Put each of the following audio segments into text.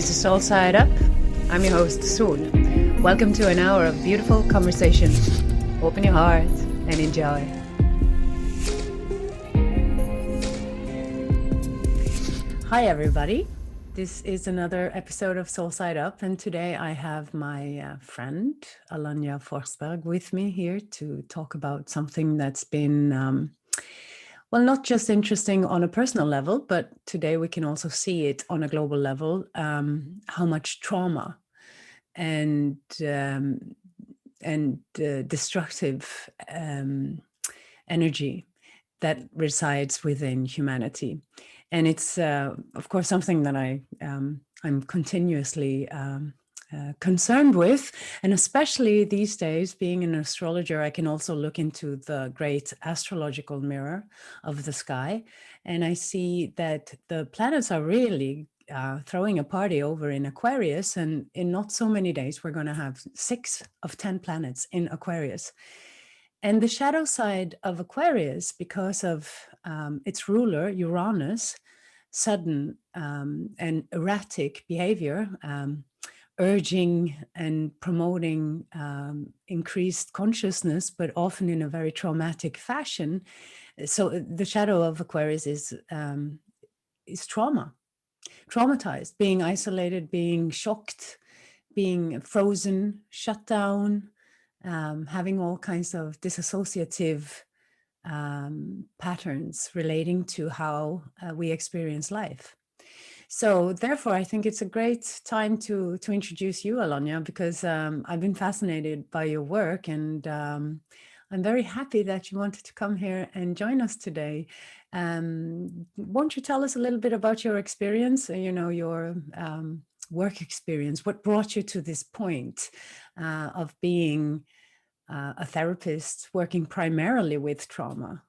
This is Solside Up. I'm your host, Sol. Welcome to an hour of beautiful conversation. Open your heart and enjoy. Hi, everybody. This is another episode of Solside Up, and today I have my friend, Alanja Forsberg, with me here to talk about something that's been not just interesting on a personal level, but today we can also see it on a global level, how much trauma and destructive energy that resides within humanity. And it's, of course, something that I'm continuously concerned with, and especially these days, being an astrologer, I can also look into the great astrological mirror of the sky, and I see that the planets are really throwing a party over in Aquarius, and in not so many days we're going to have 6 of 10 planets in Aquarius. And the shadow side of Aquarius, because of its ruler Uranus, sudden and erratic behavior, urging and promoting increased consciousness, but often in a very traumatic fashion. So the shadow of Aquarius is traumatized, being isolated, being shocked, being frozen, shut down, having all kinds of disassociative patterns relating to how we experience life. So therefore, I think it's a great time to introduce you, Alanja, because I've been fascinated by your work, and I'm very happy that you wanted to come here and join us today. Won't you tell us a little bit about your experience, your work experience? What brought you to this point of being a therapist working primarily with trauma?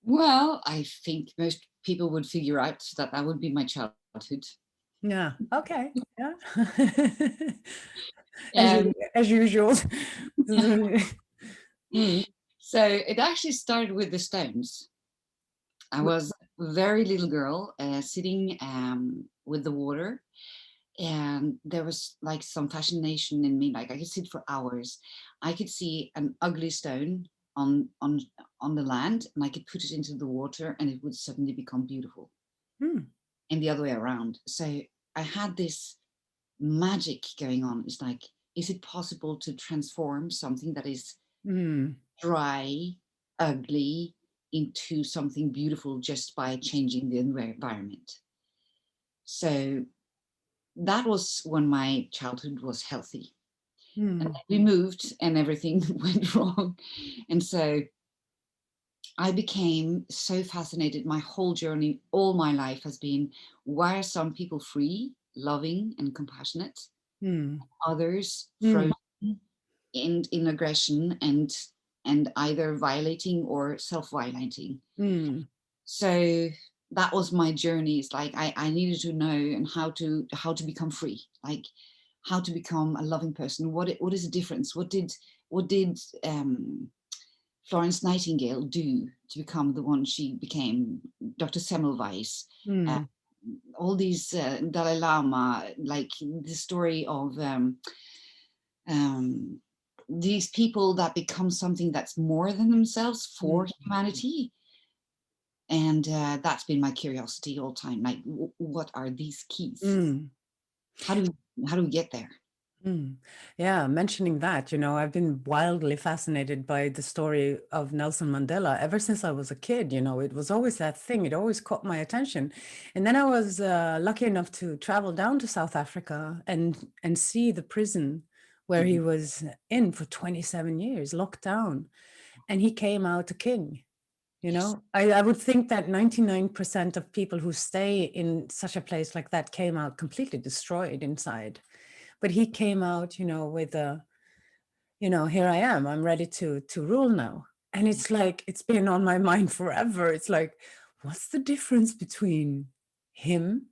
Well, I think most people would figure out that would be my childhood. Yeah. Okay. Yeah. And as usual. so it actually started with the Stones. I was a very little girl sitting with the water, and there was like some fascination in me. Like I could sit for hours. I could see an ugly stone on the land, and I could put it into the water, and it would suddenly become beautiful. And the other way around. So I had this magic going on. It's like, is it possible to transform something that is dry, ugly, into something beautiful just by changing the environment? So that was when my childhood was healthy. And then we moved and everything went wrong. And so I became so fascinated. My whole journey, all my life has been, why are some people free, loving and compassionate, others frozen in aggression and either violating or self-violating? So that was my journey. It's like I needed to know and how to become free, like how to become a loving person. What is the difference? What did Florence Nightingale do to become the one she became? Dr. Semmelweis, all these Dalai Lama, like the story of these people that become something that's more than themselves for humanity. And that's been my curiosity all the time. Like, what are these keys? How do we get there? Yeah, mentioning that, I've been wildly fascinated by the story of Nelson Mandela ever since I was a kid. It was always that thing. It always caught my attention. And then I was lucky enough to travel down to South Africa and see the prison where he was in for 27 years, locked down. And he came out a king. I would think that 99% of people who stay in such a place like that came out completely destroyed inside. But he came out, with a, here I am, I'm ready to rule now. And it's like, it's been on my mind forever. It's like, what's the difference between him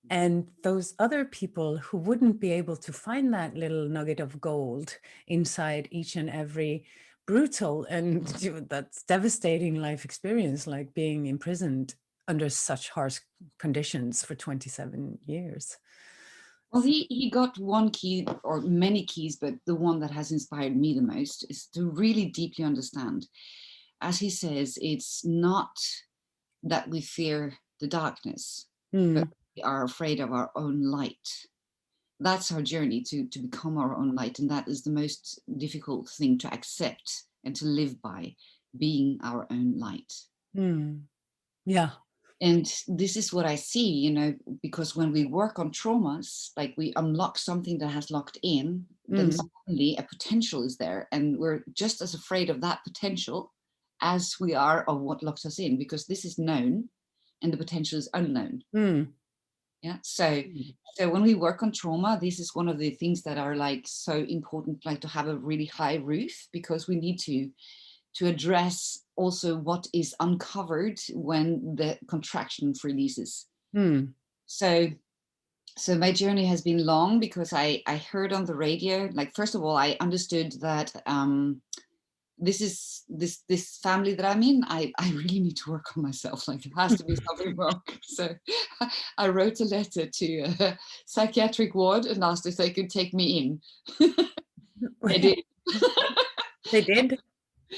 and those other people who wouldn't be able to find that little nugget of gold inside each and every brutal and that's devastating life experience, like being imprisoned under such harsh conditions for 27 years. Well, he got one key, or many keys, but the one that has inspired me the most is to really deeply understand. As he says, it's not that we fear the darkness, but we are afraid of our own light. That's our journey to become our own light. And that is the most difficult thing to accept and to live by, being our own light. Yeah. And this is what I see, you know, because when we work on traumas, like we unlock something that has locked in, then suddenly a potential is there. And we're just as afraid of that potential as we are of what locked us in, because this is known and the potential is unknown. Yeah. So when we work on trauma, this is one of the things that are like so important, like to have a really high roof, because we need to address also what is uncovered when the contraction releases. So my journey has been long, because I heard on the radio, like, first of all, I understood that this family that I'm in, I really need to work on myself. Like, there has to be something wrong. So I wrote a letter to a psychiatric ward and asked if they could take me in. They did. They did?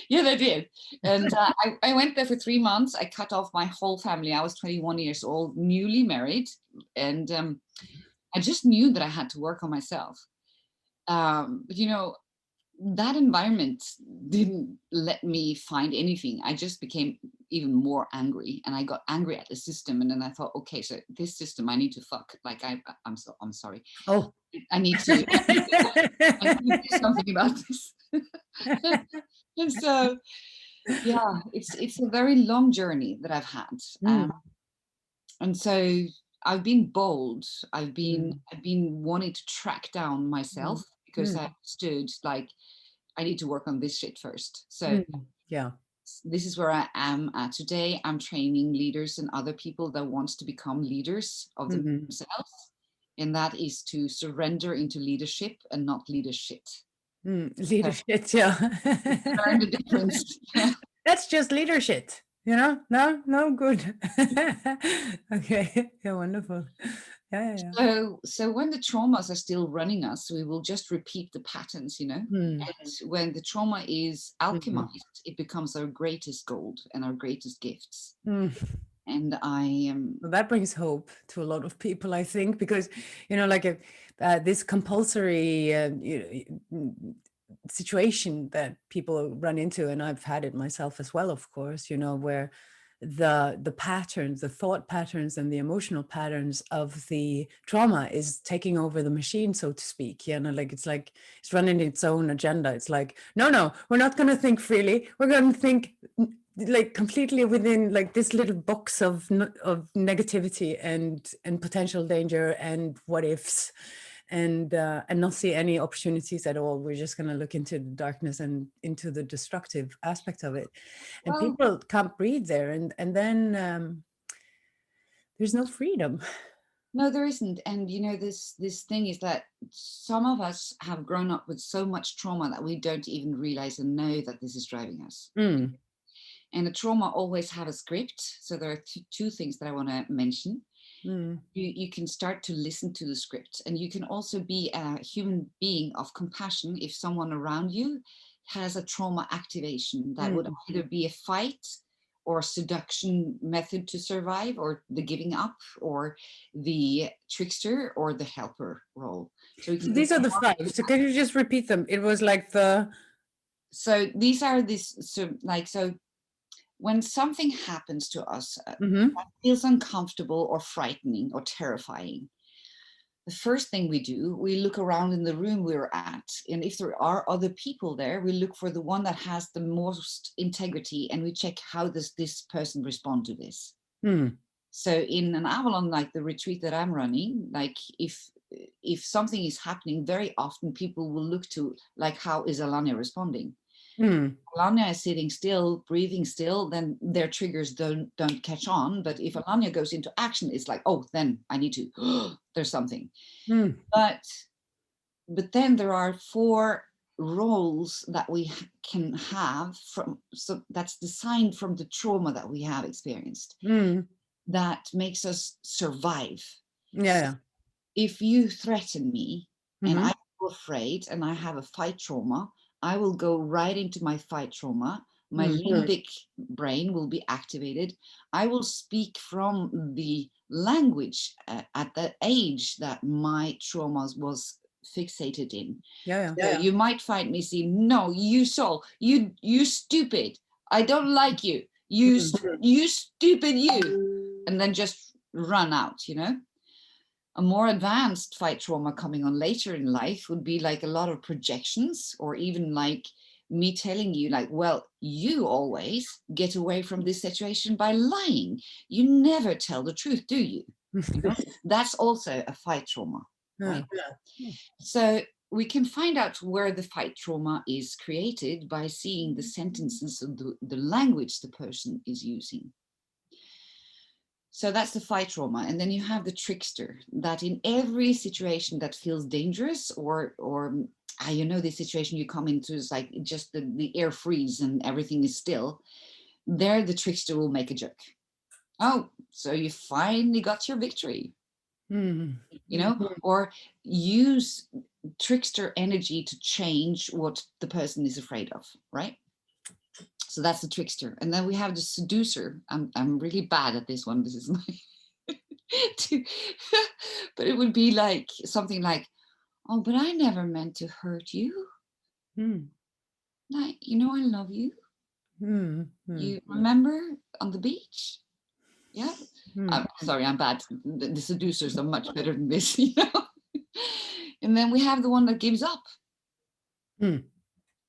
Yeah, they did. And I went there for 3 months. I cut off my whole family. I was 21 years old, newly married. And I just knew that I had to work on myself. But, you know, that environment didn't let me find anything. I just became even more angry, and I got angry at the system. And then I thought, okay, so this system, I need to fuck. Like, I'm sorry. Oh, I need to do something about this. And so, yeah, it's a very long journey that I've had. And so I've been bold. I've been wanting to track down myself, because I understood, like, I need to work on this shit first. So yeah, this is where I am at today. I'm training leaders and other people that wants to become leaders of themselves. And that is to surrender into leadership and not leadership. Leadership, yeah. Learn the difference. That's just leadership, you know? No, good. Okay, yeah, wonderful. Yeah. So when the traumas are still running us, we will just repeat the patterns, you know? And when the trauma is alchemized, it becomes our greatest gold and our greatest gifts. And Well, that brings hope to a lot of people, I think, because, you know, like this compulsory situation that people run into, and I've had it myself as well, of course, you know, where the patterns, the thought patterns and the emotional patterns of the trauma is taking over the machine, so to speak. You know, like it's running its own agenda. It's like, no, we're not going to think freely. We're going to think like completely within like this little box of negativity and potential danger and what ifs, and not see any opportunities at all. We're just going to look into the darkness and into the destructive aspect of it, and people can't breathe there, and then there's no freedom. No, there isn't. And you know, this thing is that some of us have grown up with so much trauma that we don't even realize and know that this is driving us. And the trauma always have a script. So there are two things that I want to mention. You can start to listen to the script, and you can also be a human being of compassion if someone around you has a trauma activation that would either be a fight or seduction method to survive, or the giving up, or the trickster, or the helper role. So these are the 5. So can you just repeat them? It was like so these are so when something happens to us that feels uncomfortable or frightening or terrifying, the first thing we do, we look around in the room we're at. And if there are other people there, we look for the one that has the most integrity, and we check, how does this person respond to this? So in an Avalon, like the retreat that I'm running, like if something is happening, very often people will look to, like, how is Alanja responding? Alanja is sitting still, breathing still, then their triggers don't catch on. But if Alanja goes into action, it's like, oh, then I need to, there's something. But then there are 4 roles that we can have so that's designed from the trauma that we have experienced. that makes us survive. Yeah. If you threaten me and Mm-hmm. I'm afraid and I have a fight trauma, I will go right into my fight trauma. My limbic brain will be activated. I will speak from the language at the age that my trauma was fixated in. Yeah. So you might find me saying, "No, you soul, you stupid. I don't like you. You stupid you," and then just run out. A more advanced fight trauma coming on later in life would be like a lot of projections, or even like me telling you like, well, you always get away from this situation by lying. You never tell the truth, do you? That's also a fight trauma, right? So we can find out where the fight trauma is created by seeing the sentences of the language the person is using. So that's the fight trauma. And then you have the trickster, that in every situation that feels dangerous, or this situation you come into is like just the air freeze and everything is still, there the trickster will make a joke. Oh, so you finally got your victory. Or use trickster energy to change what the person is afraid of, right? So that's the trickster. And then we have the seducer. I'm really bad at this one. This is my but it would be like something like, "Oh, but I never meant to hurt you. Like, I love you. You remember on the beach?" Yeah. I'm sorry, I'm bad. The seducers are much better than this, And then we have the one that gives up.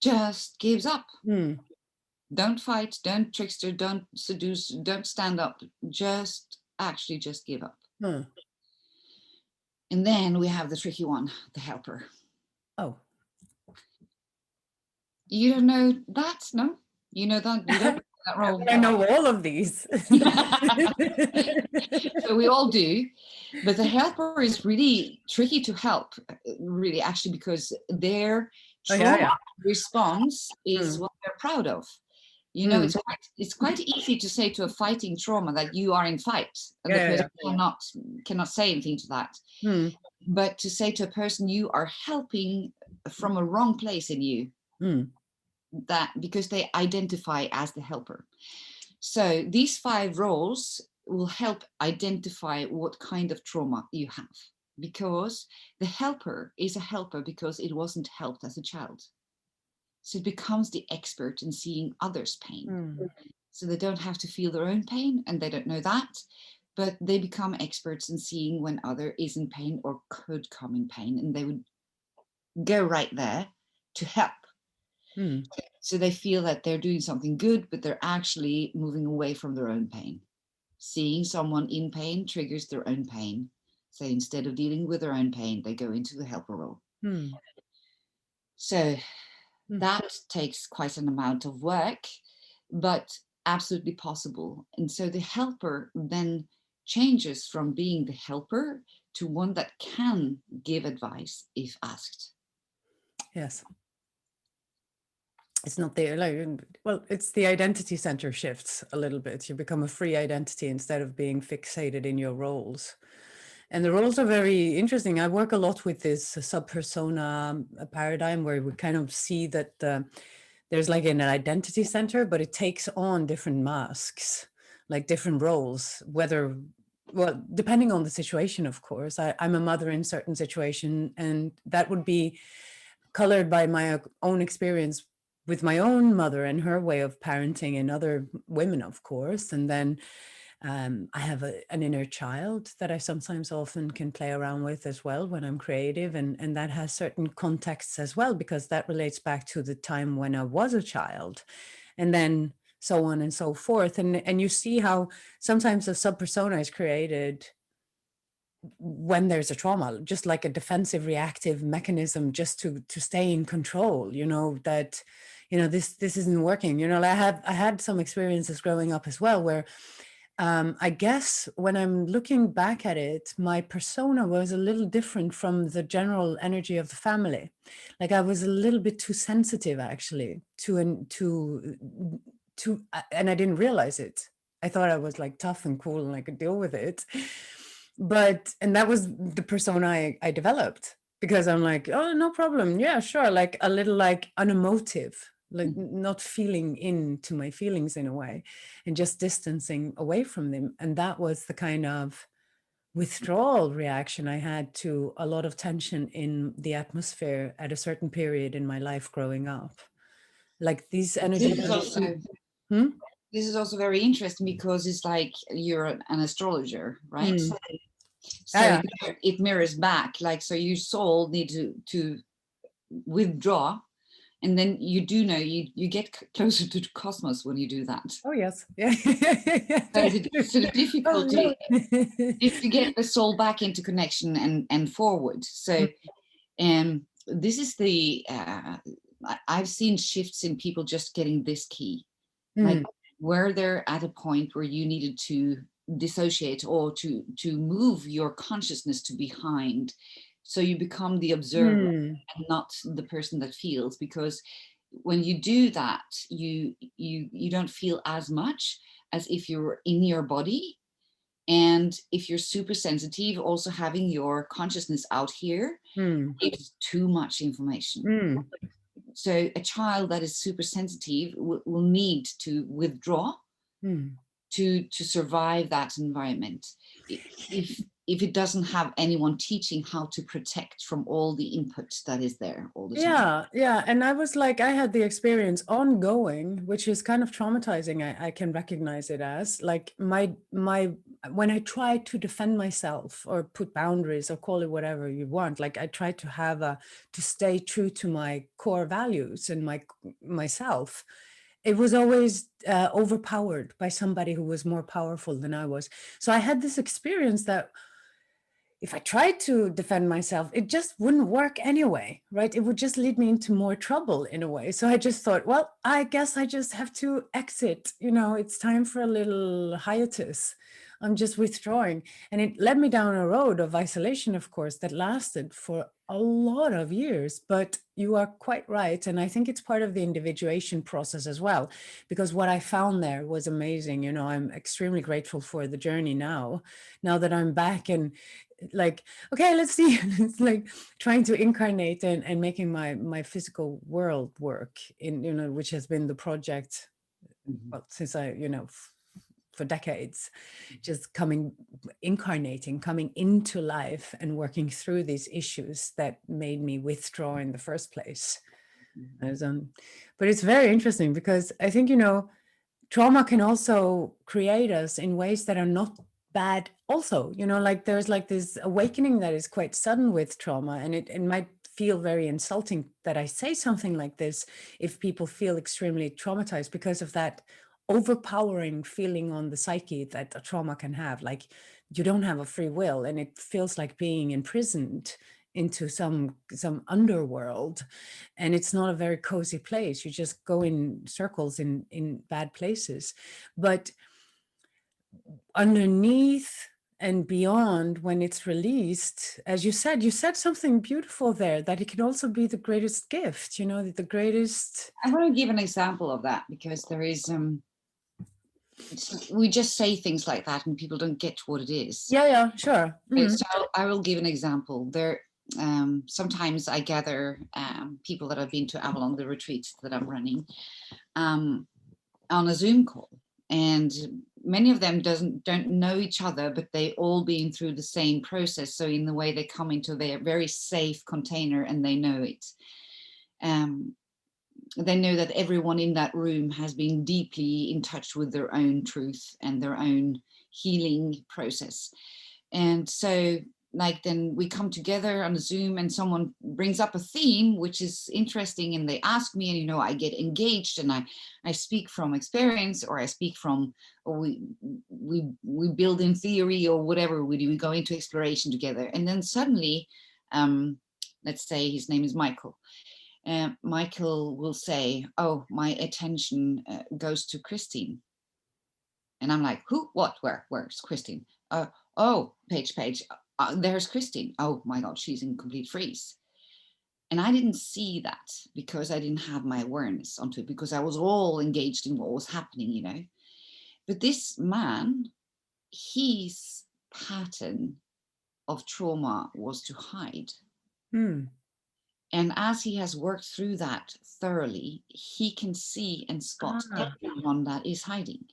Just gives up. Don't fight, don't trickster, don't seduce, don't stand up. Just give up. And then we have the tricky one, the helper. Oh. You don't know that, no? You know that? You don't know that role? I know all of these. So we all do. But the helper is really tricky to help, really, actually, because their trauma response is what they're proud of. It's quite easy to say to a fighting trauma that you are in fight, and the person cannot say anything to that. But to say to a person you are helping from a wrong place in you, that because they identify as the helper. So these 5 roles will help identify what kind of trauma you have, because the helper is a helper because it wasn't helped as a child. So it becomes the expert in seeing others' pain. So they don't have to feel their own pain, and they don't know that, but they become experts in seeing when other is in pain or could come in pain, and they would go right there to help. So they feel that they're doing something good, but they're actually moving away from their own pain. Seeing someone in pain triggers their own pain. So instead of dealing with their own pain, they go into the helper role. So that takes quite an amount of work, but absolutely possible. And so the helper then changes from being the helper to one that can give advice if asked. Yes. It's not there, it's the identity center shifts a little bit. You become a free identity instead of being fixated in your roles. And the roles are very interesting. I work a lot with this subpersona paradigm, where we kind of see that there's like an identity center, but it takes on different masks, like different roles, depending on the situation, of course. I'm a mother in certain situation, and that would be colored by my own experience with my own mother and her way of parenting, and other women, of course. And then I have an inner child that I sometimes often can play around with as well when I'm creative. And that has certain contexts as well, because that relates back to the time when I was a child, and then so on and so forth. And you see how sometimes a subpersona is created when there's a trauma, just like a defensive reactive mechanism, just to stay in control, that this isn't working. I had some experiences growing up as well, where I guess when I'm looking back at it, my persona was a little different from the general energy of the family. Like I was a little bit too sensitive, actually, and I didn't realize it. I thought I was like tough and cool and I could deal with it. And that was the persona I developed, because I'm like, oh, no problem. Yeah, sure. Like a little like unemotive, like not feeling into my feelings in a way, and just distancing away from them. And that was the kind of withdrawal reaction I had to a lot of tension in the atmosphere at a certain period in my life growing up. Like these energies. Hmm? This is also very interesting because it's like you're an astrologer, right? Mm. So Yeah. it mirrors back, like, so your soul need to withdraw, and then you do know you get closer to the cosmos when you do that. Oh yes. Yeah. So the Oh, difficulty is to get the soul back into connection and forward. So this is the I've seen shifts in people just getting this key, like where they're at a point where you needed to dissociate or to move your consciousness to behind, so you become the observer and not the person that feels. Because when you do that, you don't feel as much as if you're in your body. And if you're super sensitive, also having your consciousness out here gives too much information. So a child that is super sensitive will need to withdraw to survive that environment. If it doesn't have anyone teaching how to protect from all the input that is there all the time. Yeah. And I was like, I had the experience ongoing, which is kind of traumatizing. I can recognize it as like my when I try to defend myself or put boundaries or call it whatever you want, like I try to have to stay true to my core values and myself. It was always overpowered by somebody who was more powerful than I was. So I had this experience that if I tried to defend myself, it just wouldn't work anyway, right? It would just lead me into more trouble in a way. So I just thought, well, I guess I just have to exit. It's time for a little hiatus. I'm just withdrawing. And it led me down a road of isolation, of course, that lasted for a lot of years. But you are quite right. And I think it's part of the individuation process as well, because what I found there was amazing. I'm extremely grateful for the journey now that I'm back and like, okay, let's see. It's like trying to incarnate and making my physical world work in, which has been the project since I, for decades, just incarnating, coming into life and working through these issues that made me withdraw in the first place. But it's very interesting because I think, trauma can also create us in ways that are not bad also, like there's like this awakening that is quite sudden with trauma, and it might feel very insulting that I say something like this if people feel extremely traumatized because of that overpowering feeling on the psyche that a trauma can have. Like you don't have a free will and it feels like being imprisoned into some underworld, and it's not a very cozy place. You just go in circles in bad places. But underneath and beyond, when it's released, as you said something beautiful there, that it can also be the greatest gift, the greatest. I want to give an example of that because there is we just say things like that and people don't get what it is. Yeah, sure. So I will give an example. There sometimes I gather people that have been to Avalon, the retreats that I'm running, on a Zoom call, and many of them don't know each other, but they all been through the same process. So in the way they come into their very safe container and they know it. They know that everyone in that room has been deeply in touch with their own truth and their own healing process. And so like then we come together on a Zoom and someone brings up a theme which is interesting and they ask me, and I get engaged and I speak from experience, or I speak from, or we build in theory or whatever we do. We go into exploration together, and then suddenly let's say his name is Michael. Michael will say, oh, my attention goes to Christine. And I'm like, who, what, where's Christine? Oh, Paige, there's Christine. Oh my God, she's in complete freeze. And I didn't see that because I didn't have my awareness onto it, because I was all engaged in what was happening, But this man, his pattern of trauma was to hide. Hmm. And as he has worked through that thoroughly, he can see and spot Ah, everyone that is hiding.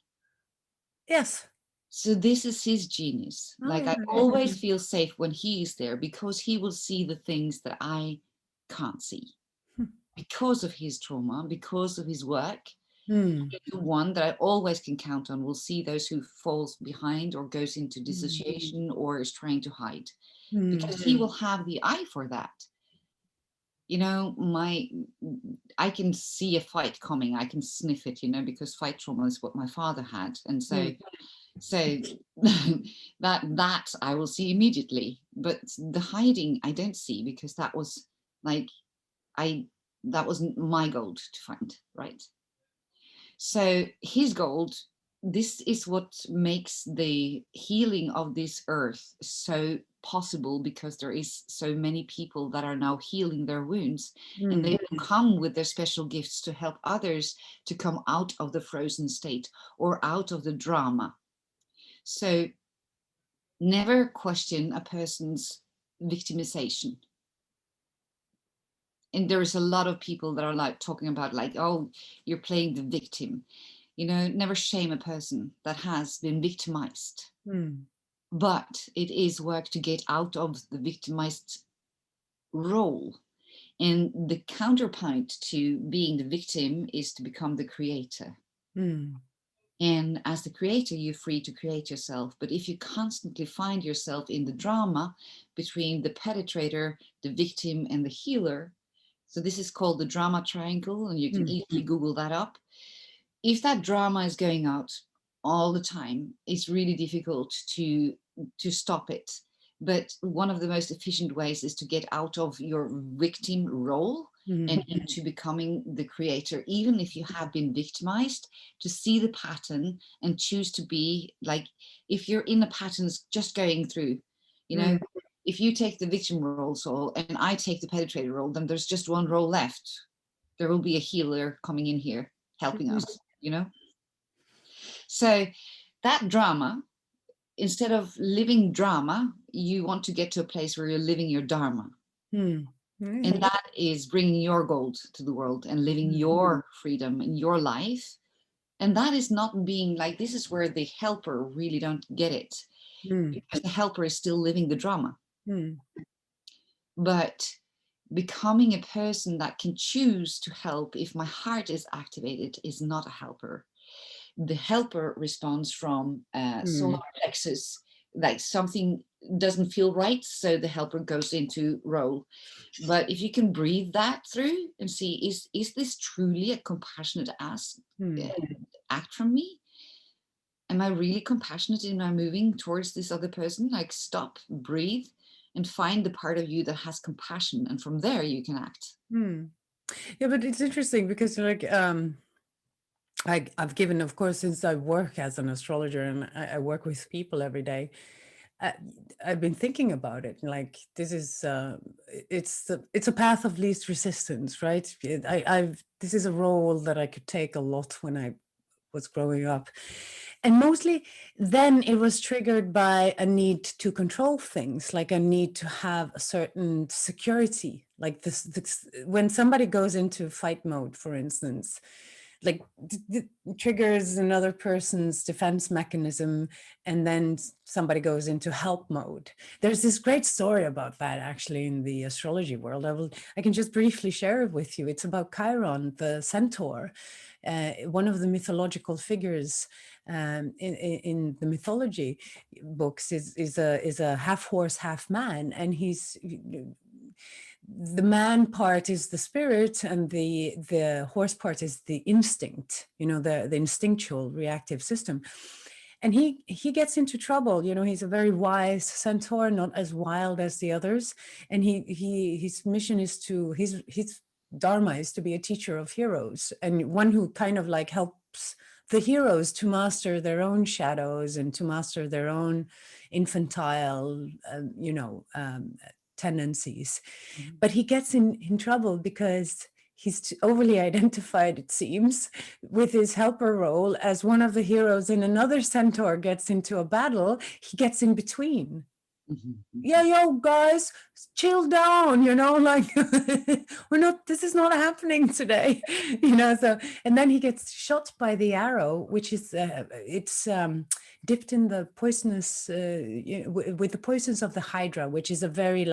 yes. So this is his genius. Like, Oh, I always feel safe when he is there, because he will see the things that I can't see, because of his trauma, because of his work. hmm. The one that I always can count on will see those who falls behind or goes into dissociation or is trying to hide, Hmm. because he will have the eye for that. You know, I can see a fight coming, I can sniff it, you know, because fight trauma is what my father had. And so that I will see immediately. But the hiding I don't see, because that was like, that wasn't my gold to find, right? So his gold, this is what makes the healing of this earth so possible, because there is so many people that are now healing their wounds, and they come with their special gifts to help others to come out of the frozen state or out of the drama. So never question a person's victimization. And there is a lot of people that are like talking about like, oh, you're playing the victim. You know, never shame a person that has been victimized. But it is work to get out of the victimized role. And the counterpoint to being the victim is to become the creator. And as the creator, you're free to create yourself. But if you constantly find yourself in the drama between the perpetrator, the victim, and the healer, so this is called the drama triangle, and you can easily Google that up. If that drama is going out all the time, it's really difficult to stop it. But one of the most efficient ways is to get out of your victim role and into becoming the creator, even if you have been victimized, to see the pattern and choose to be like, if you're in the patterns just going through, you know, if you take the victim role, Saul, and I take the perpetrator role, then there's just one role left. There will be a healer coming in here helping us, you know? So that drama, instead of living drama, you want to get to a place where you're living your dharma. And that is bringing your gold to the world and living your freedom in your life. And that is not being like, this is where the helper really don't get it. Because the helper is still living the drama. But becoming a person that can choose to help if my heart is activated is not a helper. The helper responds from solar plexus, like something doesn't feel right, so the helper goes into role. But if you can breathe that through and see, is this truly a compassionate act from me? Am I really compassionate in my moving towards this other person? Like, stop, breathe, and find the part of you that has compassion, and from there you can act. Yeah, but it's interesting because like I've given, of course, since I work as an astrologer and I work with people every day, I've been thinking about it. Like this is it's a path of least resistance, right? This is a role that I could take a lot when I was growing up. And mostly then it was triggered by a need to control things, like a need to have a certain security. Like this when somebody goes into fight mode, for instance, like triggers another person's defense mechanism, and then somebody goes into help mode. There's this great story about that actually in the astrology world. I can just briefly share it with you. It's about Chiron, the centaur, one of the mythological figures in the mythology books is a half horse, half man, and he's the man part is the spirit and the horse part is the instinct, you know, the instinctual reactive system. And he gets into trouble, you know. He's a very wise centaur, not as wild as the others, and his mission is to his dharma is to be a teacher of heroes, and one who kind of like helps the heroes to master their own shadows and to master their own infantile tendencies. But he gets in trouble because he's overly identified, it seems, with his helper role as one of the heroes. And another centaur gets into a battle, he gets in between. Yeah, yo, guys, chill down, like this is not happening today, so, and then he gets shot by the arrow, which is, it's dipped in the poisonous, with the poisons of the Hydra, which is a very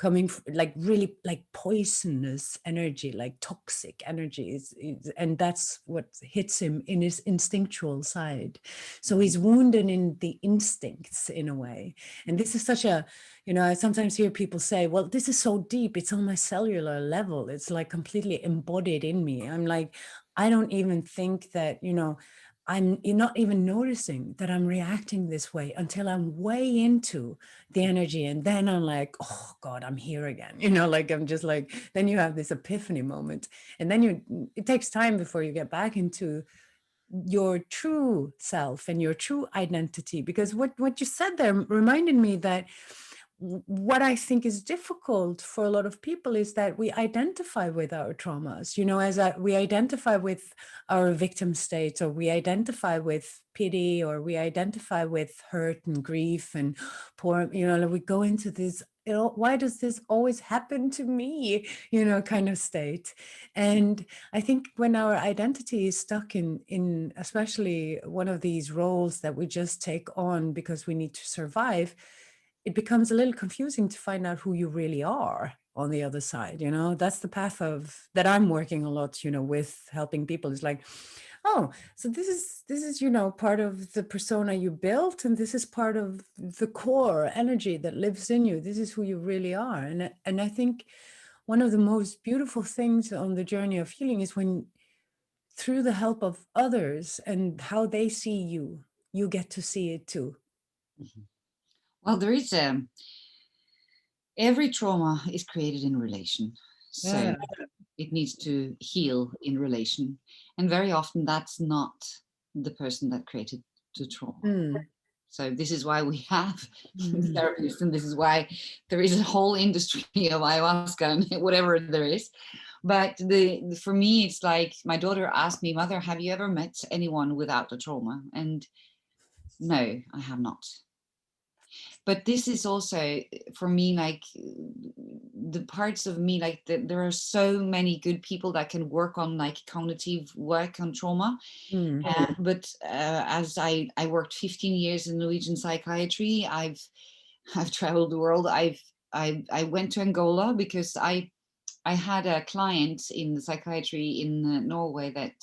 really like poisonous energy, like toxic energy, and that's what hits him in his instinctual side. So he's wounded in the instincts in a way. And this is such a, I sometimes hear people say, well, this is so deep, it's on my cellular level, it's like completely embodied in me. I'm like, I don't even think that, I'm not even noticing that I'm reacting this way until I'm way into the energy. And then I'm like, oh God, I'm here again. Like I'm just like, then you have this epiphany moment. And then it takes time before you get back into your true self and your true identity. Because what you said there reminded me that what I think is difficult for a lot of people is that we identify with our traumas, we identify with our victim state, or we identify with pity, or we identify with hurt and grief and poor, we go into this, why does this always happen to me, kind of state. And I think when our identity is stuck in especially one of these roles that we just take on because we need to survive, it becomes a little confusing to find out who you really are on the other side. That's the path that I'm working a lot, with helping people. It's like, oh, so this is part of the persona you built, and this is part of the core energy that lives in you. This is who you really are. And I think one of the most beautiful things on the journey of healing is when, through the help of others and how they see you, you get to see it too. Well, there is every trauma is created in relation. So it needs to heal in relation. And very often that's not the person that created the trauma. So this is why we have therapists, and this is why there is a whole industry of ayahuasca and whatever there is. But for me, it's like my daughter asked me, Mother, have you ever met anyone without a trauma? And no, I have not. But this is also for me, like the parts of me, like there are so many good people that can work on like cognitive work on trauma. But as I worked 15 years in Norwegian psychiatry, I've traveled the world. I went to Angola because I had a client in the psychiatry in Norway that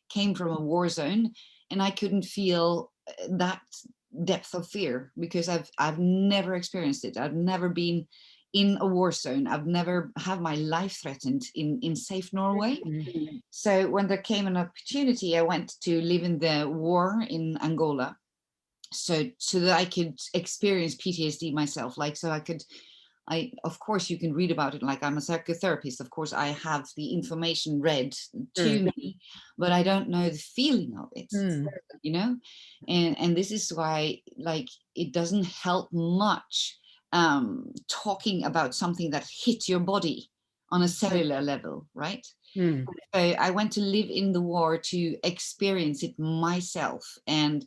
came from a war zone, and I couldn't feel that depth of fear because I've never experienced it. I've never been in a war zone. I've never had my life threatened in safe Norway. So when there came an opportunity, I went to live in the war in Angola, so that I could experience PTSD myself. Like, so of course you can read about it, like I'm a psychotherapist, of course I have the information read to me, but I don't know the feeling of it, and this is why, like, it doesn't help much talking about something that hit your body on a cellular level, right? So I went to live in the war to experience it myself, and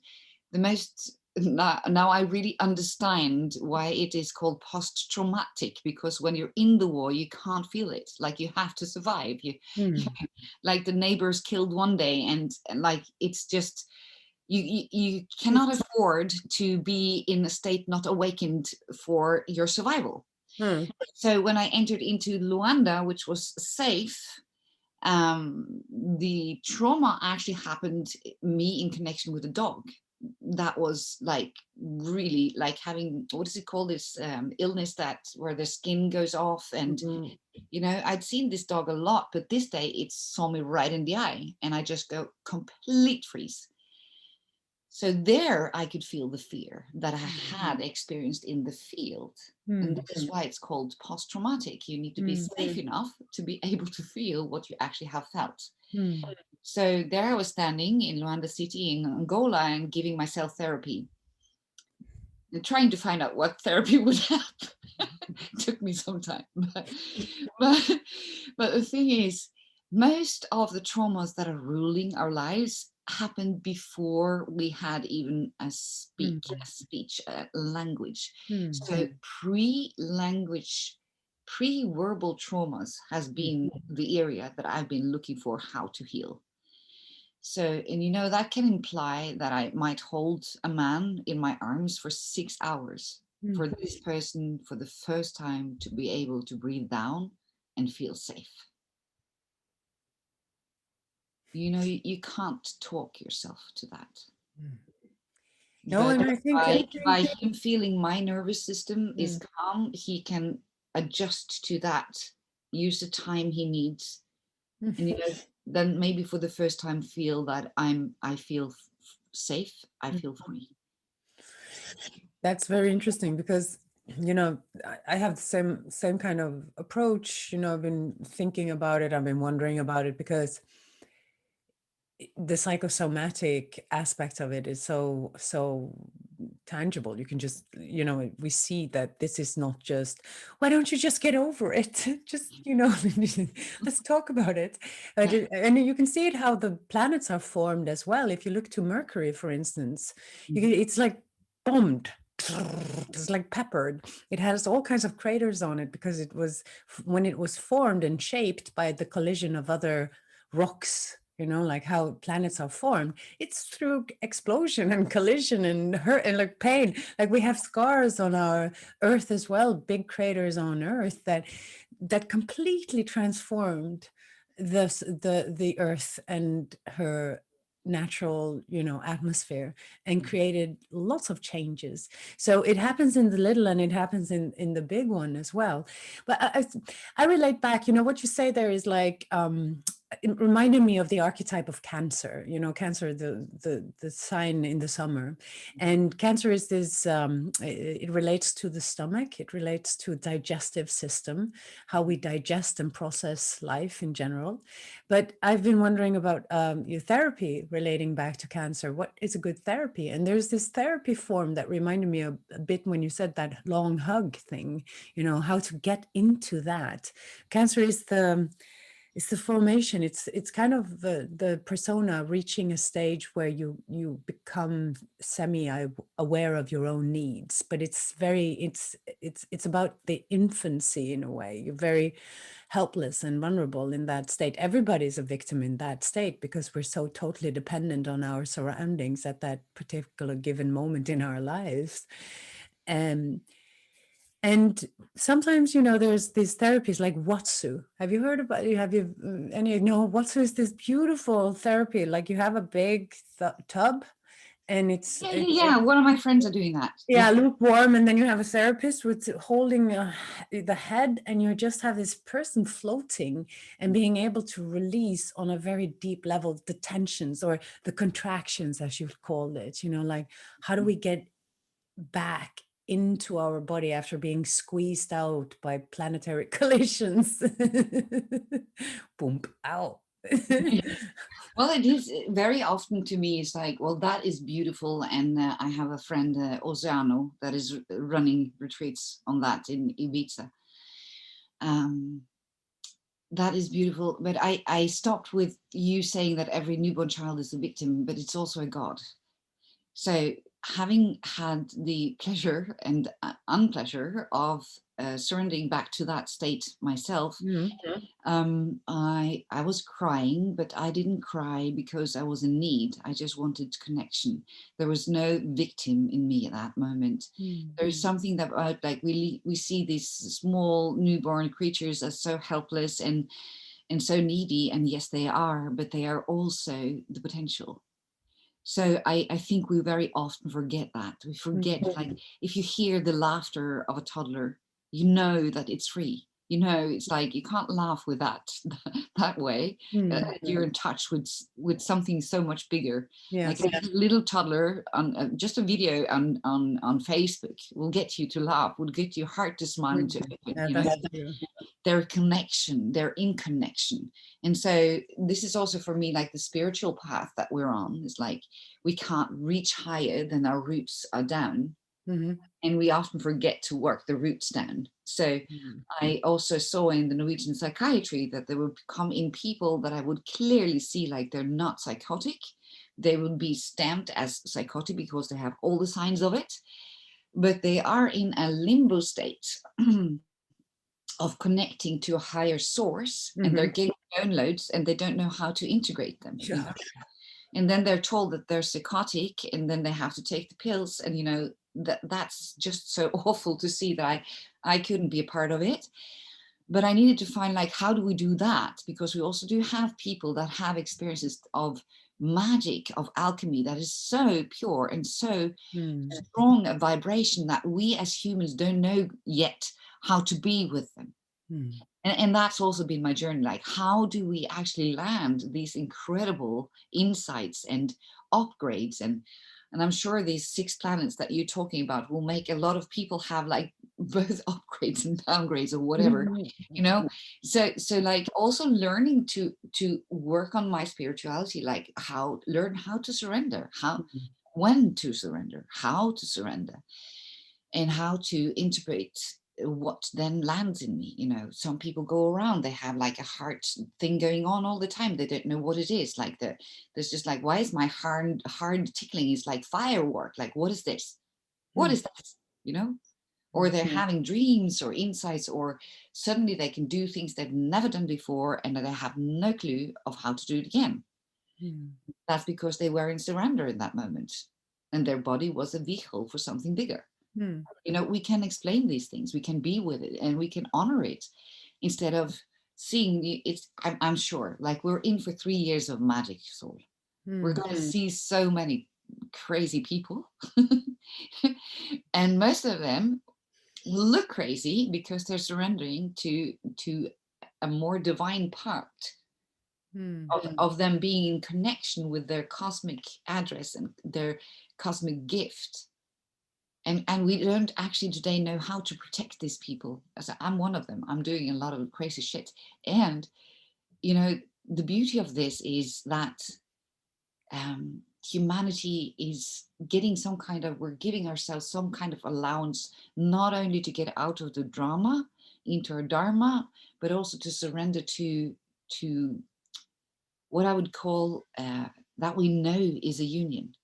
the most now I really understand why it is called post-traumatic, because when you're in the war you can't feel it. Like, you have to survive. Like the neighbors killed one day, and like it's just you cannot afford to be in a state not awakened for your survival. So when I entered into Luanda, which was safe, the trauma actually happened me in connection with a dog. That was like really like having, what is it called, this illness that where the skin goes off, and I'd seen this dog a lot, but this day it saw me right in the eye, and I just go complete freeze. So there I could feel the fear that I had experienced in the field. And this is why it's called post-traumatic. You need to be safe enough to be able to feel what you actually have felt. So there I was standing in Luanda City in Angola and giving myself therapy and trying to find out what therapy would help. It took me some time. But the thing is, Most of the traumas that are ruling our lives happened before we had even a speech, language. So pre-language, pre-verbal traumas has been the area that I've been looking for how to heal. So, and you know, that can imply that I might hold a man in my arms for 6 hours for this person for the first time to be able to breathe down and feel safe. You know, you can't talk yourself to that. No, But and I think by him feeling my nervous system is mm, calm, he can adjust to that, use the time he needs, and you know, then maybe for the first time feel that I feel safe, I feel free. that's very interesting because, you know, I have the same kind of approach. You know, I've been thinking about it. I've been wondering about it because the psychosomatic aspect of it is so tangible. You can just, you know, we see that this is not just, why don't you just get over it? Just, you know, let's talk about it. And you can see it how the planets are formed as well. If you look to Mercury, for instance, it's like bombed. It's like peppered. It has all kinds of craters on it because it was, when it was formed and shaped by the collision of other rocks, you know, like how planets are formed, it's through explosion and collision and hurt and like pain. Like we have scars on our Earth as well, big craters on Earth that completely transformed the Earth and her natural, you know, atmosphere, and created lots of changes. So it happens in the little and it happens in the big one as well. But I relate back, you know, what you say there is like it reminded me of the archetype of Cancer. You know, Cancer, the sign in the summer, and Cancer is this. It relates to the stomach. It relates to digestive system, how we digest and process life in general. But I've been wondering about your therapy relating back to Cancer. What is a good therapy? And there's this therapy form that reminded me a bit when you said that long hug thing. You know, how to get into that. Cancer is the formation. It's kind of the persona reaching a stage where you become semi aware of your own needs, but it's about the infancy in a way. You're very helpless and vulnerable in that state. Everybody's a victim in that state because we're so totally dependent on our surroundings at that particular given moment in our lives. And sometimes, you know, there's these therapies like Watsu. Have you heard about it? Have you any? No, Watsu is this beautiful therapy. Like you have a big tub, and Yeah. One of my friends are doing that. yeah, lukewarm, and then you have a therapist with holding the head, and you just have this person floating and being able to release on a very deep level the tensions or the contractions, as you've called it. You know, like how do we get back into our body after being squeezed out by planetary collisions? Boom, ow. Well, it is very often to me, it's like, well, that is beautiful. And I have a friend, Oceano, that is running retreats on that in Ibiza. That is beautiful. But I stopped with you saying that every newborn child is a victim, but it's also a god. So having had the pleasure and unpleasure of surrendering back to that state myself, I was crying, but I didn't cry because I was in need. I just wanted connection. There was no victim in me at that moment. There is something that like we see these small newborn creatures as so helpless and so needy, and yes, they are, but they are also the potential. So I think we very often forget that. We forget, like, if you hear the laughter of a toddler, you know that it's free. You know, it's like you can't laugh with that that way. You're in touch with something so much bigger. Yes. Like a little toddler on just a video on Facebook will get you to laugh, will get your heart to smile and to open. Yeah, You know, that's true. their connection, they're in connection. And so this is also for me like the spiritual path that we're on is like we can't reach higher than our roots are down. Mhm. And we often forget to work the roots down. So Mhm. I also saw in the Norwegian psychiatry that there would come in people that I would clearly see like they're not psychotic. They would be stamped as psychotic because they have all the signs of it, but they are in a limbo state of connecting to a higher source, and they're Mhm. getting downloads and they don't know how to integrate them. Yeah. And then they're told that they're psychotic, and then they have to take the pills, and that's just so awful to see that I couldn't be a part of it. But I needed to find like, how do we do that? Because we also do have people that have experiences of magic, of alchemy, that is so pure and so Mm. strong a vibration that we as humans don't know yet how to be with them. Mm. And that's also been my journey. Like, how do we actually land these incredible insights and upgrades? And I'm sure these 6 planets that you're talking about will make a lot of people have like both upgrades and downgrades or whatever, so like also learning to work on my spirituality, like learn how to surrender, when to surrender, how to surrender, and how to integrate what then lands in me. Some people go around, they have like a heart thing going on all the time, they don't know what it is, like there's just like, why is my hard tickling is like firework, like what is this, what is that, or they're having dreams or insights, or suddenly they can do things they've never done before and they have no clue of how to do it again. Mm. That's because they were in surrender in that moment, and their body was a vehicle for something bigger. Mm. We can explain these things, we can be with it, and we can honor it instead of seeing it's. I'm sure, like, we're in for 3 years of magic, Soul. We're Mm. going to see so many crazy people, and most of them look crazy because they're surrendering to a more divine part Mm. of them being in connection with their cosmic address and their cosmic gift. And we don't actually today know how to protect these people. As I'm one of them, I'm doing a lot of crazy shit. And the beauty of this is that humanity is getting we're giving ourselves some kind of allowance, not only to get out of the drama into our dharma, but also to surrender to what I would call that we know is a union.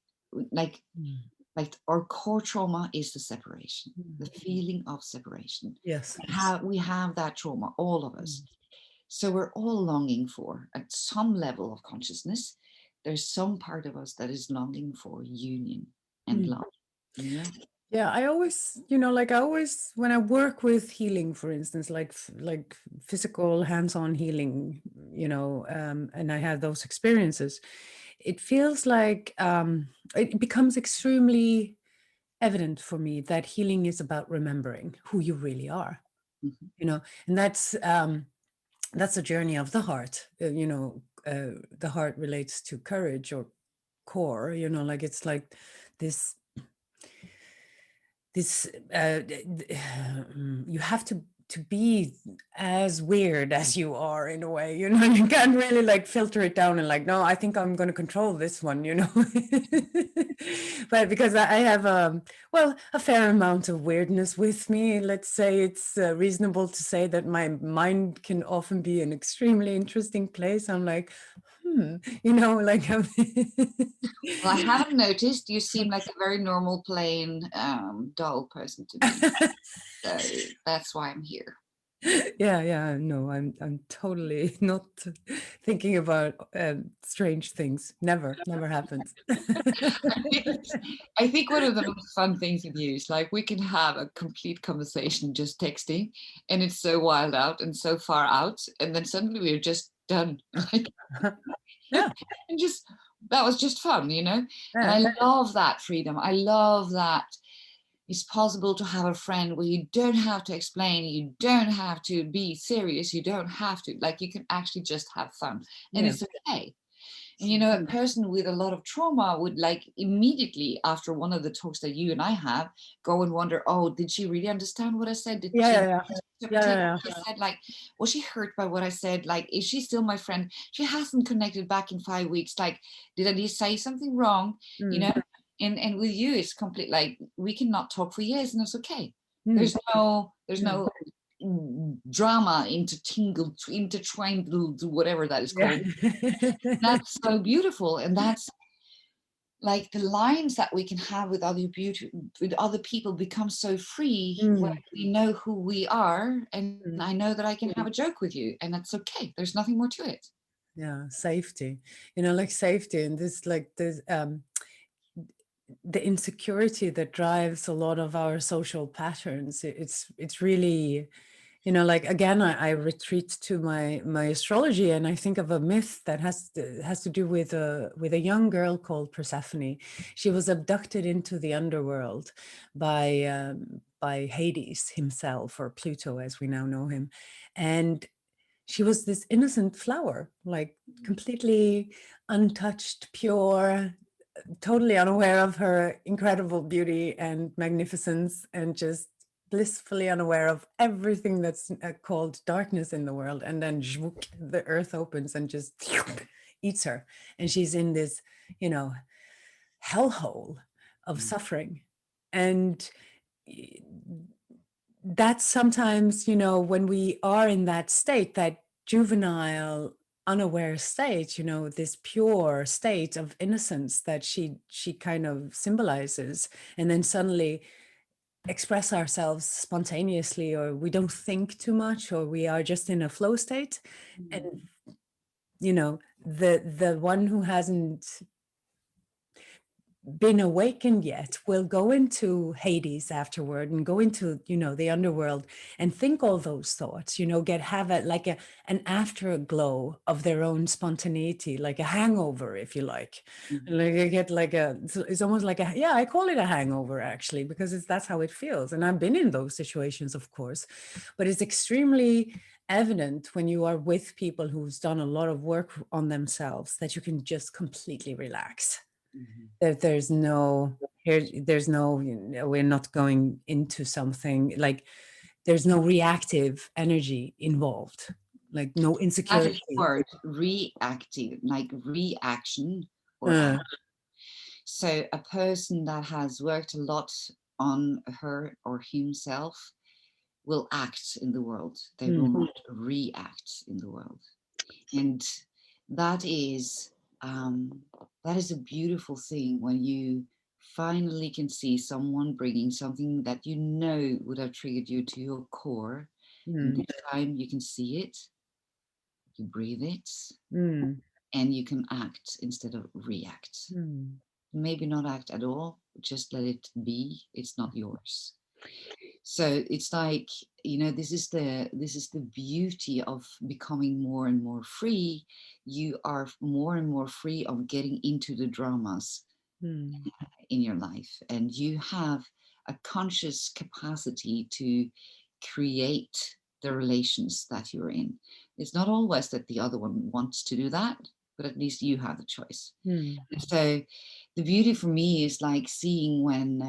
Like, Mm. like our core trauma is the separation, the Mm. feeling of separation. Yes. We have that trauma, all of us. Mm. So we're all longing for, at some level of consciousness, there's some part of us that is longing for union and Mm. love. Yeah. Yeah, I always, like I always, when I work with healing, for instance, like physical hands-on healing, and I have those experiences, it feels like it becomes extremely evident for me that healing is about remembering who you really are, Mhm. And that's a journey of the heart. The heart relates to courage or core, like it's like this you have to be as weird as you are, in a way, you can't really like filter it down and like, no, I think I'm going to control this one, but because I have a fair amount of weirdness with me, let's say it's reasonable to say that my mind can often be an extremely interesting place. I'm like, like Well, I haven't noticed. You seem like a very normal, plain, dull person to me. So that's why I'm here. yeah, no, I'm totally not thinking about strange things. Never happens. I think one of the most fun things with you is like we can have a complete conversation just texting, and it's so wild out and so far out, and then suddenly we're just done. Like, Yeah, and just that was just fun, And yeah, I love that freedom. I love that it's possible to have a friend where you don't have to explain, you don't have to be serious, you don't have to, like, you can actually just have fun, and yeah. it's okay. And a person with a lot of trauma would, like, immediately after one of the talks that you and I have, go and wonder, oh, did she really understand what I said? Did Yeah, she yeah, interpret yeah, what I said? Like, was she hurt by what I said? Like, is she still my friend? She hasn't connected back in 5 weeks. Like, did I say something wrong? yeah. And with you, it's complete, like we cannot talk for years and it's okay. Mm. There's no drama intertwined, whatever that is called. Yeah. That's so beautiful. And that's like the lines that we can have with other people become so free when we know who we are. And I know that I can have a joke with you and that's okay. There's nothing more to it. Yeah, safety, like safety, and this, like this the insecurity that drives a lot of our social patterns. It's really, like, again, I retreat to my astrology, and I think of a myth that has to do with a young girl called Persephone. She was abducted into the underworld by Hades himself, or Pluto as we now know him, and she was this innocent flower, like completely untouched, pure, totally unaware of her incredible beauty and magnificence, and just blissfully unaware of everything that's called darkness in the world. And then zhook, the earth opens and just eats her. And she's in this, hellhole of suffering. And that's sometimes, when we are in that state, that juvenile, unaware state, this pure state of innocence that she kind of symbolizes, and then suddenly express ourselves spontaneously, or we don't think too much, or we are just in a flow state. And the one who hasn't been awakened yet will go into Hades afterward, and go into the underworld and think all those thoughts, have an afterglow of their own spontaneity, like a hangover, if you like. Like I get it's almost like I call it a hangover, actually, because that's how it feels. And I've been in those situations, of course, but it's extremely evident when you are with people who's done a lot of work on themselves, that you can just completely relax. There's no we're not going into something, like there's no reactive energy involved, like no insecurity. That word, reactive, like reaction or so a person that has worked a lot on her or himself will act in the world. They will not react in the world. And that is a beautiful thing, when you finally can see someone bringing something that would have triggered you to your core. And this time you can see it, you breathe it, and you can act instead of react. Maybe not act at all, just let it be. It's not yours. So it's like, this is the beauty of becoming more and more free. You are more and more free of getting into the dramas in your life, and you have a conscious capacity to create the relations that you're in. It's not always that the other one wants to do that, but at least you have the choice. So the beauty for me is like seeing when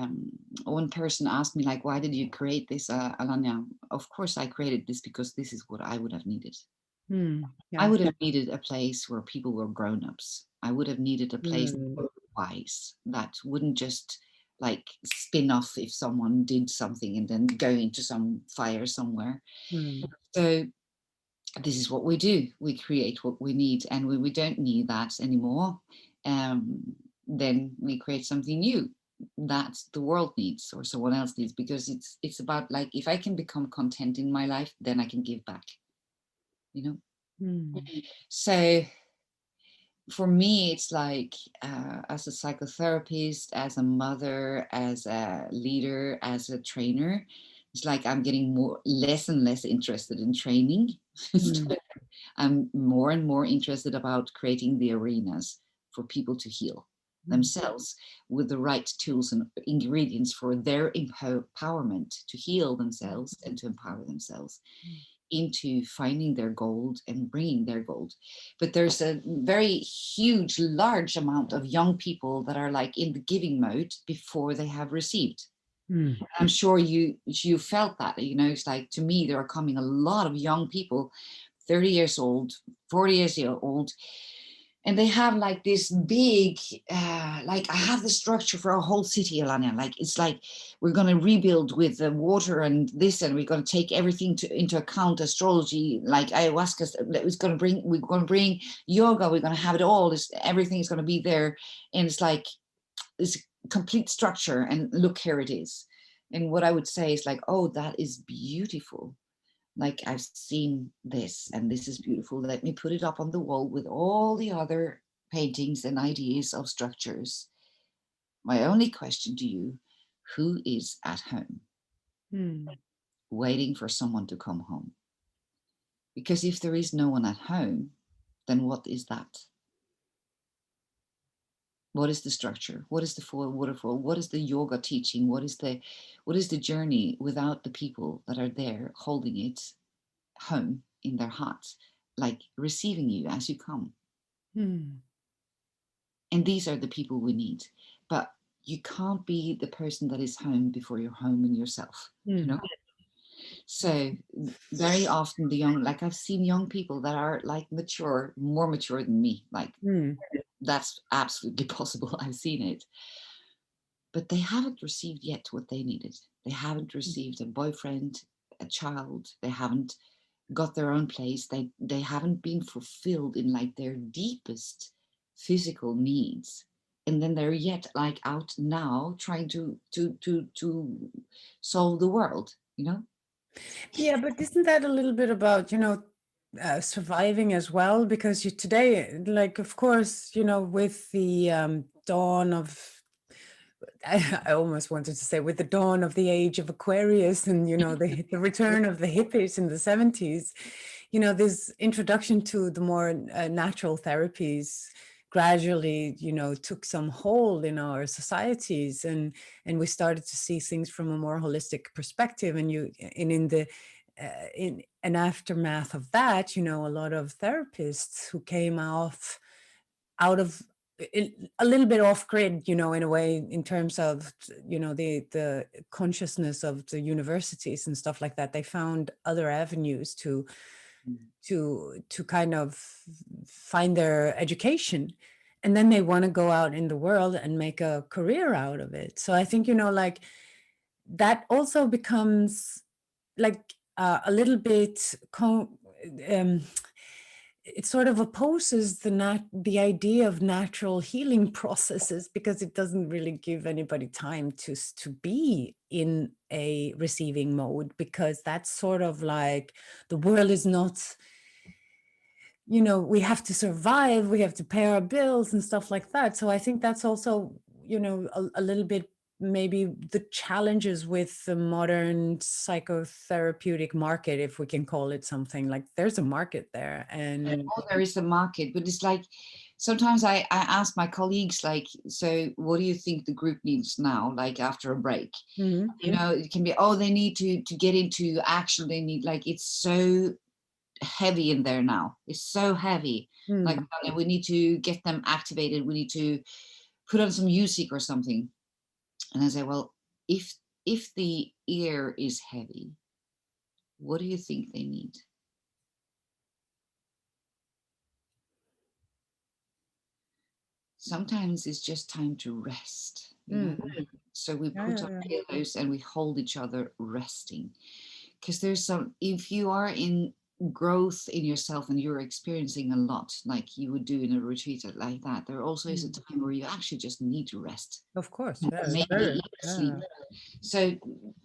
one person asked me, like, why did you create this, Alanja? Of course I created this because this is what I would have needed. I would have needed a place where people were grown-ups. I would have needed a place that were wise, that wouldn't just like spin off if someone did something and then go into some fire somewhere. So this is what we do. We create what we need, and when we don't need that anymore, then we create something new that the world needs or someone else needs, because it's about, like, if I can become content in my life, then I can give back, So for me, it's like, as a psychotherapist, as a mother, as a leader, as a trainer, it's like I'm getting less and less interested in training. I'm more and more interested about creating the arenas for people to heal themselves with the right tools and ingredients for their empowerment to heal themselves and to empower themselves into finding their gold and bringing their gold. But there's a very huge, large amount of young people that are like in the giving mode before they have received. I'm sure you felt that, it's like, to me, there are coming a lot of young people, 30 years old, 40 years old, And they have like this big, like I have the structure for a whole city, Alanja. Like it's like we're going to rebuild with the water and this, and we're going to take everything into account, astrology, like ayahuasca. We're going to bring yoga. We're going to have it all. Everything is going to be there, and it's like this complete structure. And look, here it is. And what I would say is like, oh, that is beautiful. Like I've seen this and this is beautiful. Let me put it up on the wall with all the other paintings and ideas of structures. My only question to you, who is at home waiting for someone to come home? Because if there is no one at home, then what is that? What is the structure? What is the waterfall? What is the yoga teaching? What is the journey without the people that are there holding it home in their hearts, like receiving you as you come? And these are the people we need. But you can't be the person that is home before you're home in yourself, you know? So very often the young, like I've seen young people that are like mature, more mature than me, like that's absolutely possible. I've seen it. But they haven't received yet what they needed. They haven't received a boyfriend, a child. They haven't got their own place. They haven't been fulfilled in like their deepest physical needs. And then they're yet like out now trying to solve the world, you know? Yeah, but isn't that a little bit about, surviving as well? Because today, like, of course, with the dawn of, I almost wanted to say, with the dawn of the age of Aquarius and, the return of the hippies in the 70s, this introduction to the more natural therapies gradually, took some hold in our societies, and we started to see things from a more holistic perspective. And in an aftermath of that, a lot of therapists who came out of a little bit off grid, in a way, in terms of, the consciousness of the universities and stuff like that. They found other avenues to kind of find their education, and then they want to go out in the world and make a career out of it. So I think, like, that also becomes like a little bit it sort of opposes the idea of natural healing processes, because it doesn't really give anybody time to be in a receiving mode, because that's sort of like the world is not, we have to survive, we have to pay our bills and stuff like that. So I think that's also, a little bit maybe the challenges with the modern psychotherapeutic market, if we can call it something. Like, there's a market there, and there is a market, but it's like sometimes I ask my colleagues, like, so what do you think the group needs now, like after a break? It can be, oh, they need to get into action. They need, like, it's so heavy in there now. It's so heavy. Like, we need to get them activated. We need to put on some music or something. And I say, well, if the ear is heavy, what do you think they need? Sometimes it's just time to rest, you know? So we put on pillows and we hold each other resting. Because if you are in growth in yourself and you're experiencing a lot, like you would do in a retreat like that, there also is a time where you actually just need to rest. Of course. Maybe sleep. So,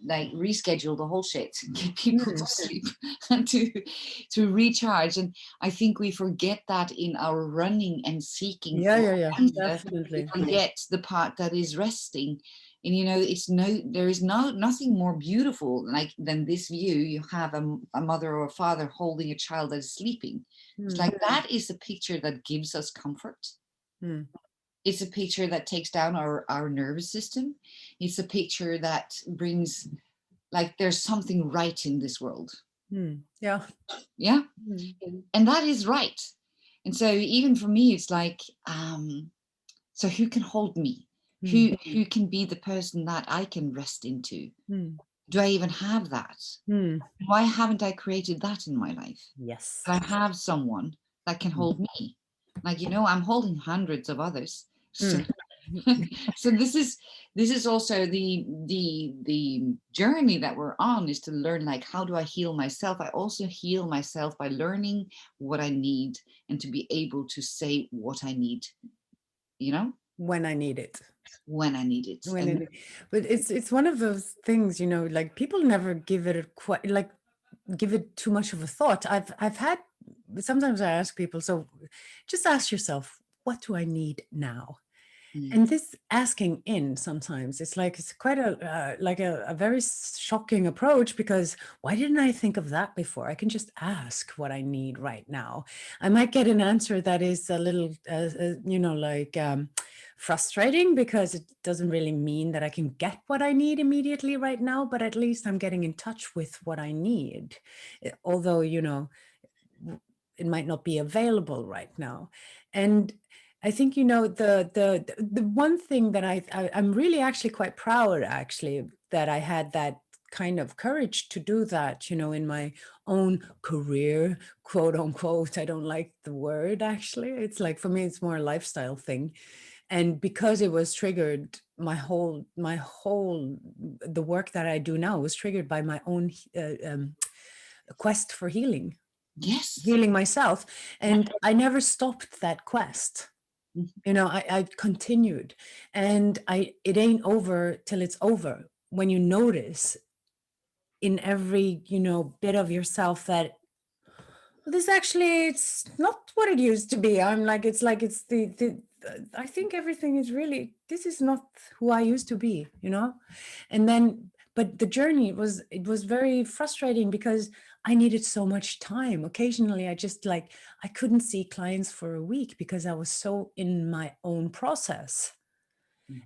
like, reschedule the whole shit, get people to sleep and to recharge. And I think we forget that in our running and seeking. Definitely. We forget the part that is resting. And there is nothing more beautiful like than this view. You have a mother or a father holding a child that is sleeping. It's like, that is a picture that gives us comfort. It's a picture that takes down our nervous system. It's a picture that brings, like, there's something right in this world. Yeah. And that is right. And so even for me, it's like, so who can hold me? Who can be the person that I can rest into? Do I even have that? Why haven't I created that in my life? Yes. I have someone that can hold me. Like, I'm holding hundreds of others. So, Mm. so this is also the journey that we're on, is to learn, like, how do I heal myself? I also heal myself by learning what I need and to be able to say what I need, When I need it. when I need it. When And it, but it's one of those things, like people never give it give it too much of a thought. I've had, sometimes I ask people, so just ask yourself, what do I need now? And this asking in, sometimes it's quite a very shocking approach, because why didn't I think of that before? I can just ask what I need right now. I might get an answer that is a little, frustrating, because it doesn't really mean that I can get what I need immediately right now, but at least I'm getting in touch with what I need. Although, it might not be available right now. And I think, the one thing that I'm really actually quite proud, actually, that I had that kind of courage to do that, in my own career, quote unquote. I don't like the word, actually. It's like, for me, it's more a lifestyle thing. And because it was triggered, the work that I do now was triggered by my own quest for yes. healing myself. And I never stopped that quest. I continued, and it ain't over till it's over. When you notice in every, bit of yourself that, well, this actually, it's not what it used to be. I'm like, it's I think everything is really, this is not who I used to be, And then, but the journey it was very frustrating, because I needed so much time. Occasionally, I couldn't see clients for a week, because I was so in my own process.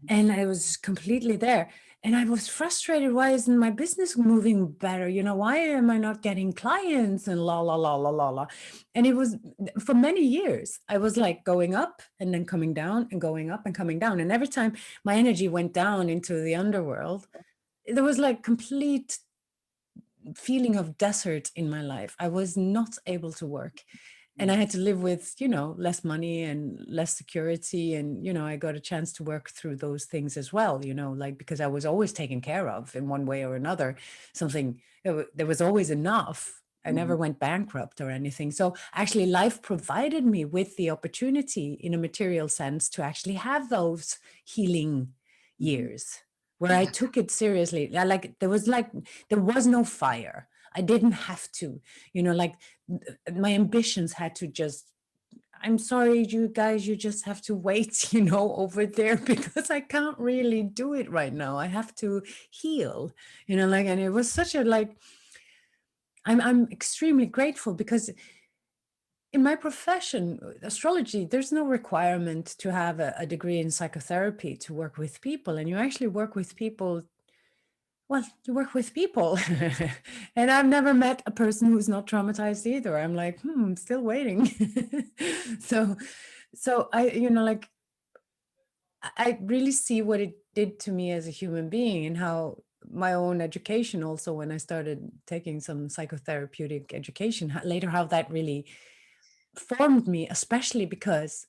And I was completely there. And I was frustrated. Why isn't my business moving better? Why am I not getting clients? And la, la, la, la, la, la. And it was, for many years, I was like going up and then coming down and going up and coming down. And every time my energy went down into the underworld, there was like complete feeling of desert in my life. I was not able to work. And I had to live with, less money and less security. And, I got a chance to work through those things as well, like, because I was always taken care of in one way or another. There was always enough. I never went bankrupt or anything. So actually, life provided me with the opportunity, in a material sense, to actually have those healing years where I took it seriously. There was no fire. I didn't have to, my ambitions had to just, I'm sorry, you guys, you just have to wait, over there, because I can't really do it right now. I have to heal, and it was such I'm extremely grateful, because in my profession, astrology, there's no requirement to have a degree in psychotherapy to work with people. And you actually work with people. Well, you work with people. And I've never met a person who's not traumatized either. I'm like, I'm still waiting. so I, I really see what it did to me as a human being, and how my own education also, when I started taking some psychotherapeutic education, later, how that really formed me, especially because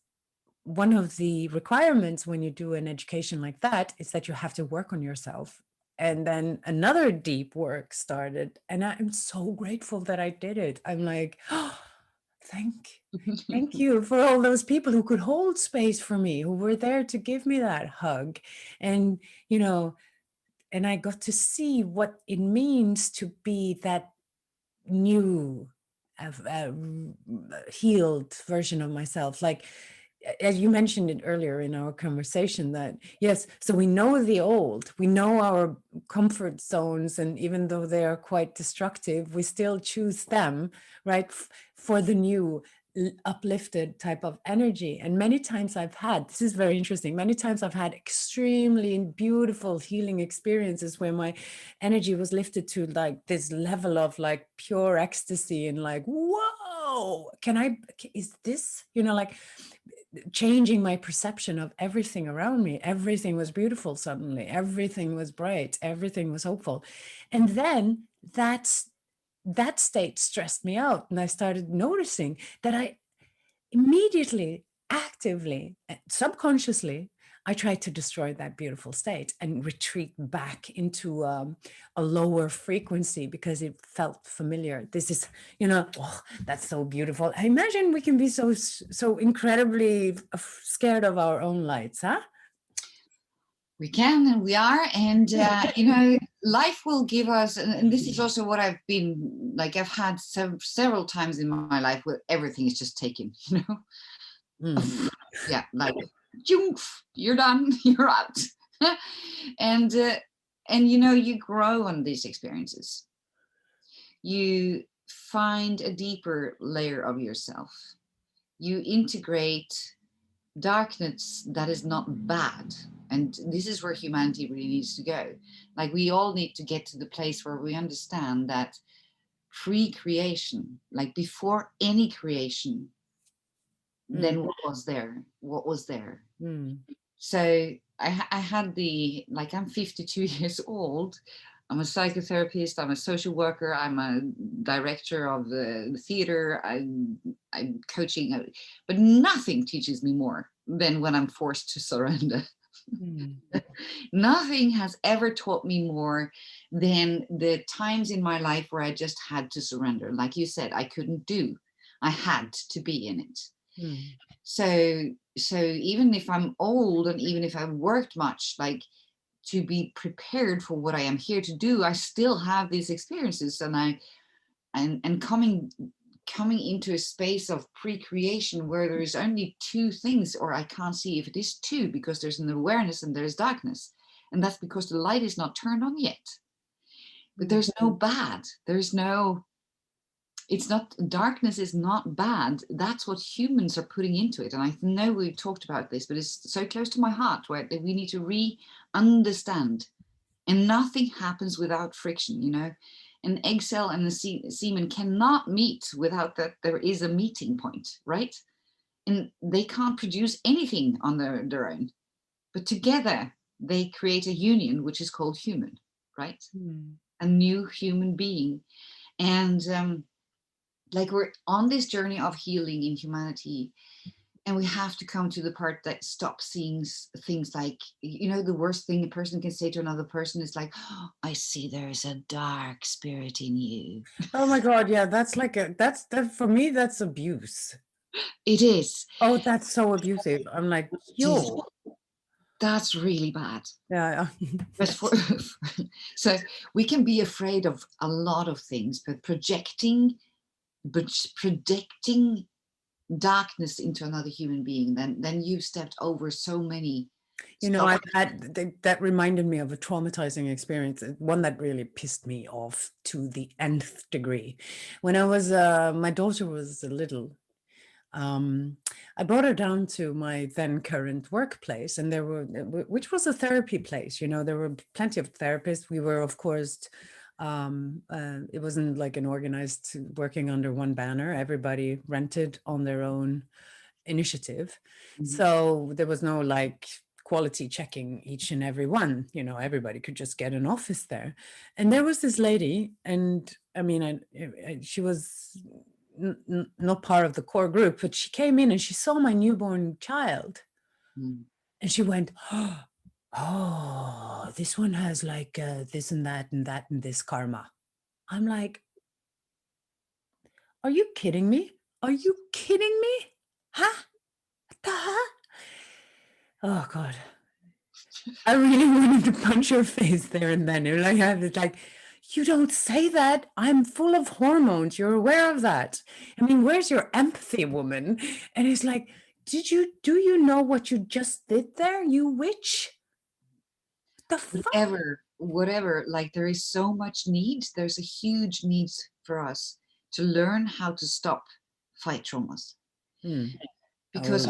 one of the requirements when you do an education like that is that you have to work on yourself. And then another deep work started, and I'm so grateful that I did it. I'm like, oh, thank you for all those people who could hold space for me, who were there to give me that hug. And, and I got to see what it means to be that new, healed version of myself. Like, as you mentioned it earlier in our conversation, that yes, so we know the old, we know our comfort zones, and even though they are quite destructive, we still choose them, right, for the new uplifted type of energy. And many times this is very interesting, many times I've had extremely beautiful healing experiences where my energy was lifted to like this level of like pure ecstasy, and like, whoa, is this, like, changing my perception of everything around me. Everything was beautiful suddenly, everything was bright, everything was hopeful. And then that state stressed me out, and I started noticing that I immediately actively, subconsciously, I tried to destroy that beautiful state and retreat back into a lower frequency because it felt familiar. This is, oh, that's so beautiful. I imagine we can be so incredibly scared of our own lights, huh? We can and we are. And, life will give us, and this is also what I've been like, I've had several times in my life where everything is just taken, Yeah, like, you're done, you're out. and you grow on these experiences. You find a deeper layer of yourself. You integrate darkness that is not bad. And this is where humanity really needs to go. Like, we all need to get to the place where we understand that pre-creation, like before any creation, then what was there? What was there? So I had I'm 52 years old. I'm a psychotherapist, I'm a social worker, I'm a director of the theater, I'm coaching, but nothing teaches me more than when I'm forced to surrender. Nothing has ever taught me more than the times in my life where I just had to surrender. Like you said, I couldn't do, I had to be in it. So even if I'm old and even if I've worked much, like, to be prepared for what I am here to do, I still have these experiences, and coming into a space of pre-creation where there is only two things, or I can't see if it is two, because there's an awareness and there's darkness, and that's because the light is not turned on yet. But there's no bad. It's not, darkness is not bad. That's what humans are putting into it. And I know we've talked about this, but it's so close to my heart, where we need to re-understand. And nothing happens without friction, An egg cell and the semen cannot meet without that there is a meeting point, right? And they can't produce anything on their own. But together, they create a union, which is called human, right? A new human being. And like, we're on this journey of healing in humanity, and we have to come to the part that stops seeing things like, the worst thing a person can say to another person is like, oh, I see there's a dark spirit in you. Oh my God, yeah, that's for me, that's abuse. It is. Oh, that's so abusive. I'm like, yo. That's really bad. Yeah. So we can be afraid of a lot of things, but projecting darkness into another human being, then you've stepped over so many. I've had that reminded me of a traumatizing experience, one that really pissed me off to the nth degree. When I was my daughter was little, I brought her down to my then current workplace, and which was a therapy place. There were plenty of therapists. We were, of course, it wasn't like an organized working under one banner. Everybody rented on their own initiative. So there was no like quality checking each and every one. Everybody could just get an office there. And there was this lady, and I mean, she was not part of the core group, but she came in and she saw my newborn child, and she went, oh, this one has like this and that and that and this karma. I'm like, are you kidding me? Are you kidding me? Huh? What the hell? Oh God. I really wanted to punch her face there and then. I was like, you don't say that. I'm full of hormones. You're aware of that. I mean, where's your empathy, woman? And it's like, do you know what you just did there, you witch? The fuck? Whatever, like, there is so much need. There's a huge need for us to learn how to stop fight traumas. Because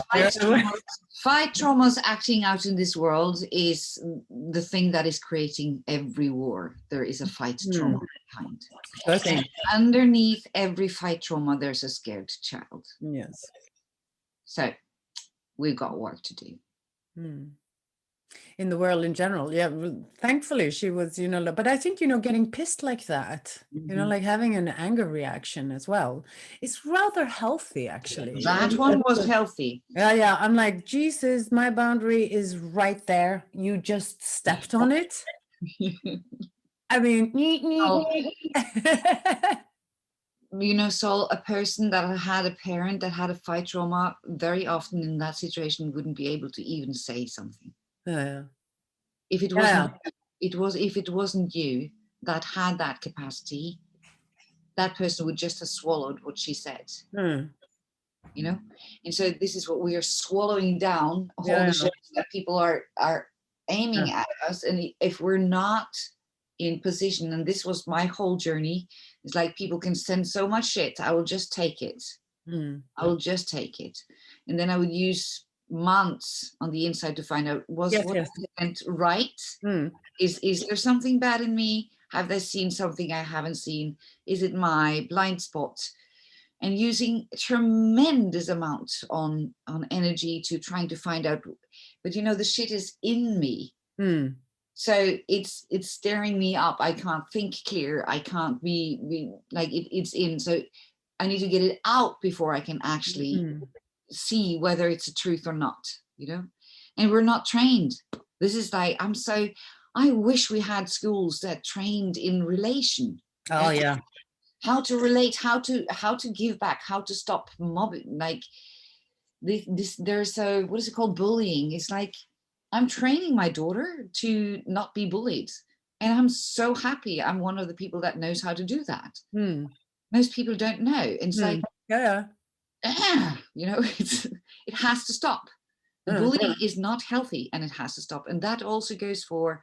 fight traumas acting out in this world is the thing that is creating every war. There is a fight trauma behind. Okay. Underneath every fight trauma, there's a scared child. Yes. So we've got work to do. in the world in general. Yeah, thankfully she was, but I think, getting pissed like that, Mhm. like having an anger reaction as well, it's rather healthy, actually. That one was healthy. Yeah. I'm like, Jesus, my boundary is right there. You just stepped on it. I mean, Oh, yeah. Sol, a person that had a parent that had a fight trauma, very often in that situation wouldn't be able to even say something. If it wasn't, if it wasn't you that had that capacity, that person would just have swallowed what she said. Hmm. And so this is what we are swallowing down, all Yeah. the shit that people are aiming at us. And if we're not in position, and this was my whole journey, it's like people can send so much shit, I will just take it. I will just take it. And then I would use months on the inside to find out, what I meant right? Is there something bad in me? Have they seen something I haven't seen? Is it my blind spot? And using a tremendous amount on energy to trying to find out, but the shit is in me. So it's staring me up. I can't think clear. I can't be like it's in. So I need to get it out before I can actually see whether it's a truth or not, and we're not trained. This is like, I wish we had schools that trained in relation. Oh, yeah. How to relate, how to give back, how to stop mobbing. Like there's what is it called, bullying. It's like, I'm training my daughter to not be bullied, and I'm so happy I'm one of the people that knows how to do that. Most people don't know, and it's like, it has to stop. Bullying is not healthy, and it has to stop. And that also goes for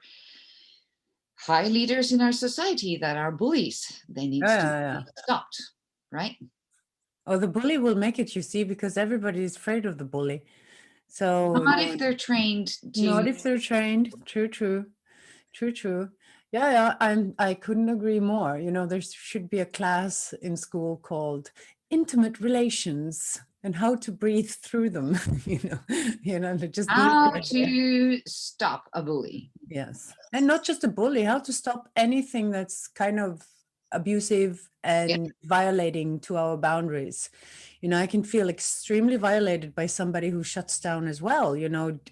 high leaders in our society that are bullies. They need to be stopped, right? Oh, the bully will make it, you see, because everybody is afraid of the bully. So not if they're trained to. Not if they're trained. True. Yeah. I couldn't agree more. There should be a class in school called intimate relations and how to breathe through them. Just how to stop a bully. Yes, and not just a bully. How to stop anything that's kind of abusive and violating to our boundaries. I can feel extremely violated by somebody who shuts down as well,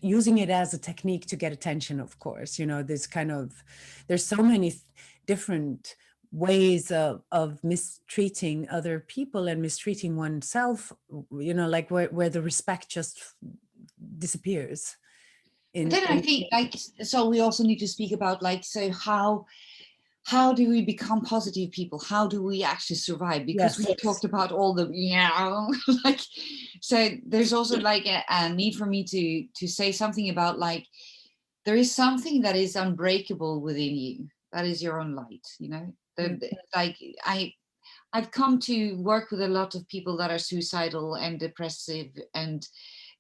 using it as a technique to get attention, of course. There's so many different ways of mistreating other people and mistreating oneself, like where the respect just disappears. Then I think, so we also need to speak about, so how do we become positive people? How do we actually survive? Because we talked about all the, so there's also a need for me to say something about, there is something that is unbreakable within you. That is your own light, I've come to work with a lot of people that are suicidal and depressive, and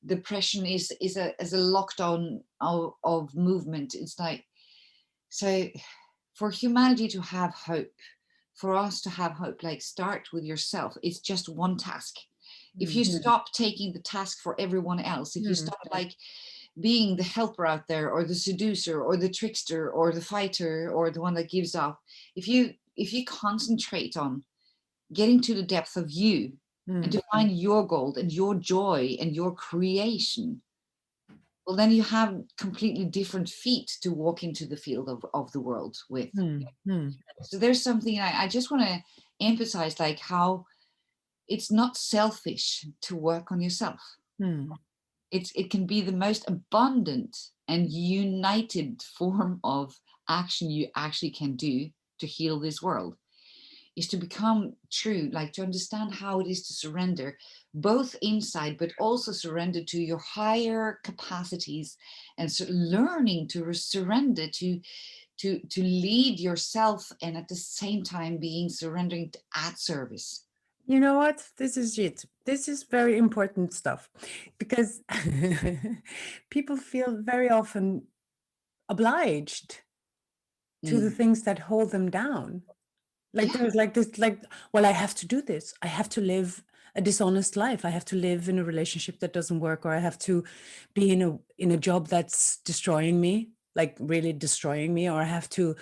depression is a lockdown of movement. It's like, so for humanity to have hope, for us to have hope, start with yourself. It's just one task. If you stop taking the task for everyone else, if you stop being the helper out there, or the seducer, or the trickster, or the fighter, or the one that gives up, if you concentrate on getting to the depth of you and to find your gold and your joy and your creation, well, then you have completely different feet to walk into the field of the world with. So there's something I just want to emphasize, how it's not selfish to work on yourself. It can be the most abundant and united form of action you actually can do to heal this world, is to become true, to understand how it is to surrender, both inside, but also surrender to your higher capacities, and learning to surrender to lead yourself, and at the same time being surrendering at service. You know what? This is it. This is very important stuff, because people feel very often obliged to the things that hold them down. There's this, well, I have to do this. I have to live a dishonest life. I have to live in a relationship that doesn't work, or I have to be in a job that's destroying me, like really destroying me, or I have to,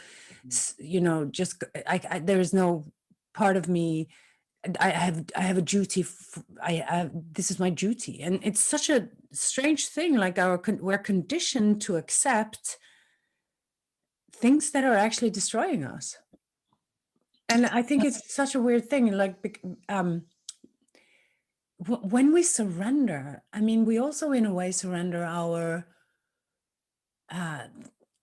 just there is no part of me. I have a duty. This is my duty, and it's such a strange thing. Like we're conditioned to accept things that are actually destroying us, and I think it's such a weird thing. Like when we surrender, I mean, we also in a way surrender our.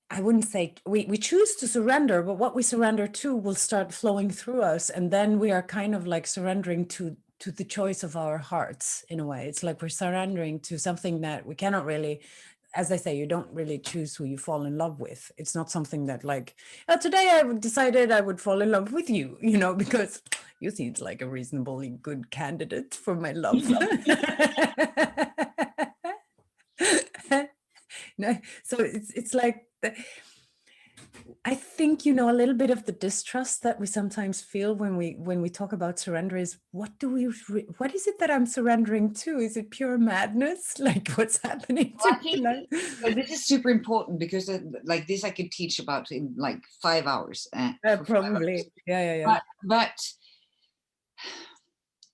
I wouldn't say we choose to surrender, but what we surrender to will start flowing through us. And then we are kind of like surrendering to the choice of our hearts in a way. It's like we're surrendering to something that we cannot really, as I say, you don't really choose who you fall in love with. It's not something that like, today I decided I would fall in love with you, because you seemed like a reasonably good candidate for my love. No, so it's like I think a little bit of the distrust that we sometimes feel when we talk about surrender is what is it that I'm surrendering to? Is it pure madness? Like what's happening to me? So this is super important because like this I could teach about in like 5 hours. Probably. 5 hours. Yeah. But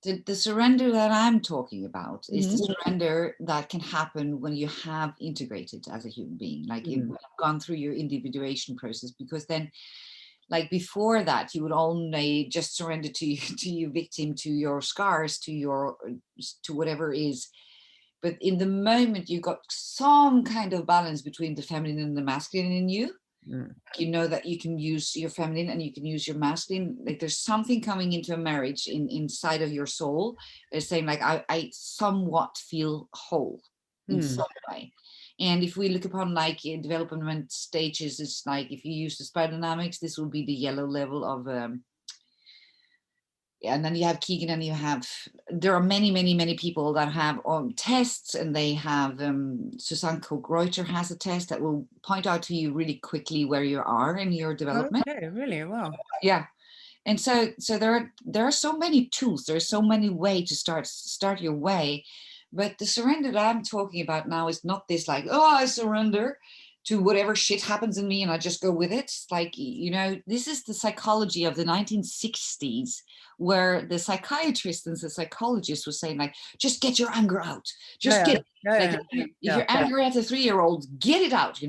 the surrender that I'm talking about is the surrender that can happen when you have integrated as a human being, like you've gone through your individuation process, because then like before that you would only just surrender to your victim, to your scars, to whatever is. But in the moment you got some kind of balance between the feminine and the masculine in you, you know that you can use your feminine and you can use your masculine. Like there's something coming into a marriage inside of your soul. It's saying like I somewhat feel whole in some way. And if we look upon like development stages, it's like if you use the spiral dynamics, this will be the yellow level of and then you have Keegan, and there are many people that have tests, and they have Susanne Koch-Reuter has a test that will point out to you really quickly where you are in your development. Okay, really? Wow. Yeah. And so there are so many tools, there's so many ways to start your way. But the surrender that I'm talking about now is not this like, oh, I surrender to whatever shit happens in me and I just go with it. It's like, this is the psychology of the 1960s, where the psychiatrists and the psychologists were saying like, just get your anger out. Just get it. If you're angry at a 3-year-old, get it out.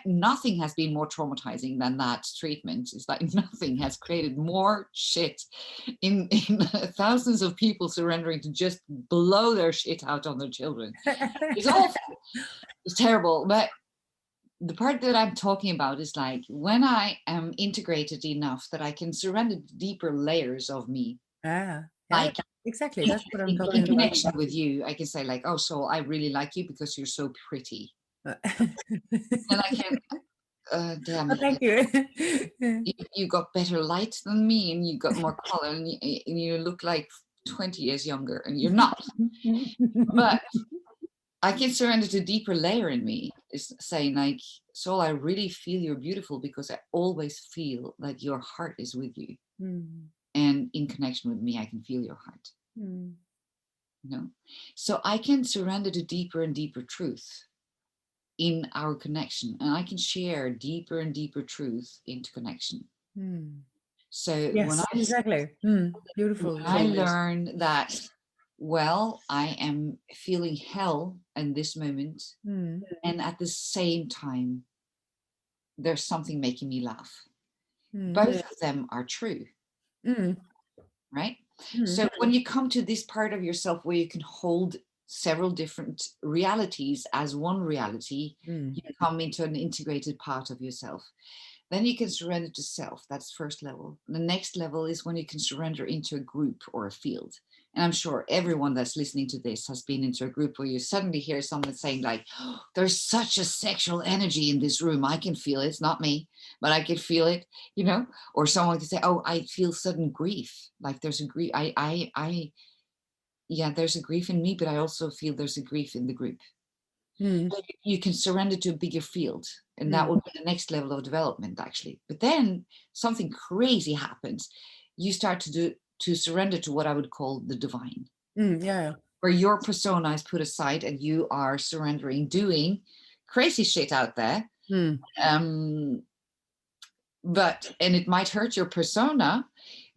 Nothing has been more traumatizing than that treatment. It's like nothing has created more shit in thousands of people surrendering to just blow their shit out on their children. It's awful. It's terrible. But the part that I'm talking about is like when I am integrated enough that I can surrender deeper layers of me. Like exactly, that's what I'm talking in about. connection with you, I can say like, oh, so I really like you because you're so pretty. And I can, damn, thank you. You got better light than me, and you got more color, and you look like 20 years younger, and you're not. But I can surrender to a deeper layer in me, is saying like, Sol, I really feel you're beautiful because I always feel that your heart is with you. And in connection with me, I can feel your heart. So I can surrender to deeper and deeper truth in our connection, and I can share deeper and deeper truth into connection. So yes, exactly. Beautiful. When I learn that, well, I am feeling hell in this moment, and at the same time there's something making me laugh. Both of them are true. Right? So when you come to this part of yourself where you can hold several different realities as one reality, you come into an integrated part of yourself. Then you can surrender to self. That's first level. The next level is when you can surrender into a group or a field. And I'm sure everyone that's listening to this has been into a group where you suddenly hear someone saying like, oh, there's such a sexual energy in this room. I can feel it. It's not me, but I can feel it, or someone can say, oh, I feel sudden grief. Like there's a grief. There's a grief in me, but I also feel there's a grief in the group. You can surrender to a bigger field, and that will be the next level of development actually. But then something crazy happens. You start to surrender to what I would call the divine. Yeah. where your persona is put aside and you are surrendering, doing crazy shit out there. Mm. And it might hurt your persona,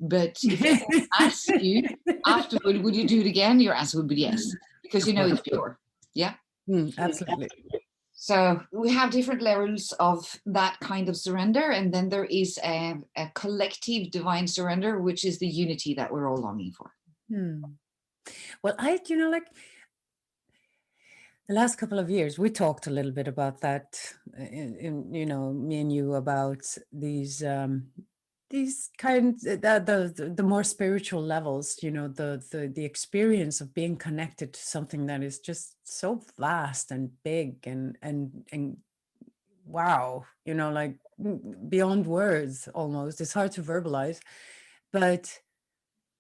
but if anyone asks you afterward, would you do it again? Your answer would be yes, because Of you know course. it's pure. Yeah. Absolutely. So we have different levels of that kind of surrender. And then there is a collective divine surrender, which is the unity that we're all longing for. Well, like the last couple of years, we talked a little bit about that in me and you, about these kinds, the more spiritual levels, the experience of being connected to something that is just so vast and big and wow, like beyond words almost. It's hard to verbalize. But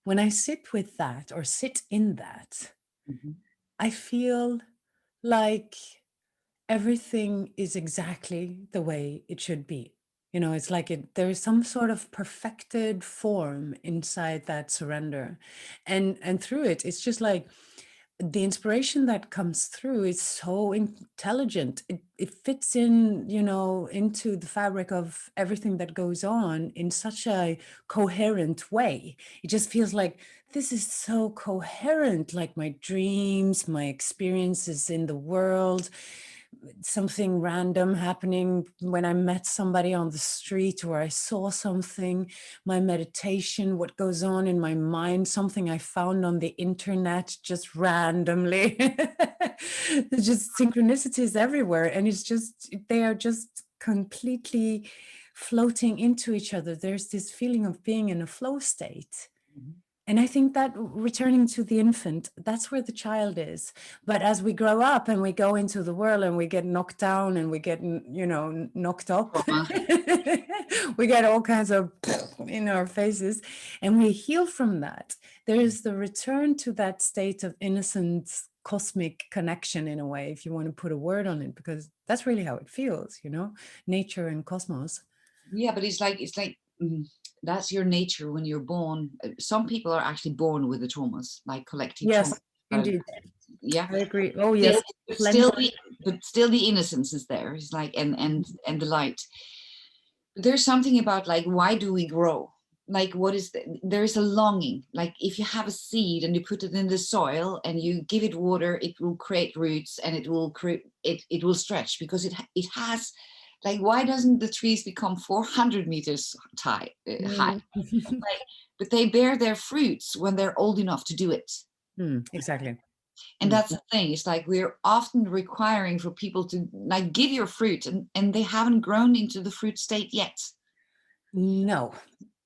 when I sit with that or sit in that, I feel like everything is exactly the way it should be. It's like there is some sort of perfected form inside that surrender. And through it, it's just like the inspiration that comes through is so intelligent. It fits in, into the fabric of everything that goes on in such a coherent way. It just feels like this is so coherent, like my dreams, my experiences in the world, something random happening when I met somebody on the street or I saw something, my meditation, what goes on in my mind, something I found on the internet just randomly. There's just synchronicities everywhere. And they are just completely floating into each other. There's this feeling of being in a flow state. And I think that returning to the infant, that's where the child is. But as we grow up and we go into the world and we get knocked down and we get, knocked up, we get all kinds of in our faces and we heal from that. There is the return to that state of innocence, cosmic connection in a way, if you want to put a word on it, because that's really how it feels, nature and cosmos. Yeah, but it's like that's your nature when you're born. Some people are actually born with the traumas, like collective Yes, trauma. indeed. Yeah, I agree. Oh yes, but still the innocence is there. It's like and the light. But there's something about like, why do we grow? Like, what is there is a longing. Like, if you have a seed and you put it in the soil and you give it water, it will create roots and it will it will stretch because it has. Like, why doesn't the trees become 400 meters high? Like, but they bear their fruits when they're old enough to do it. Exactly. And that's the thing. It's like we're often requiring for people to like give your fruit, and they haven't grown into the fruit state yet. No.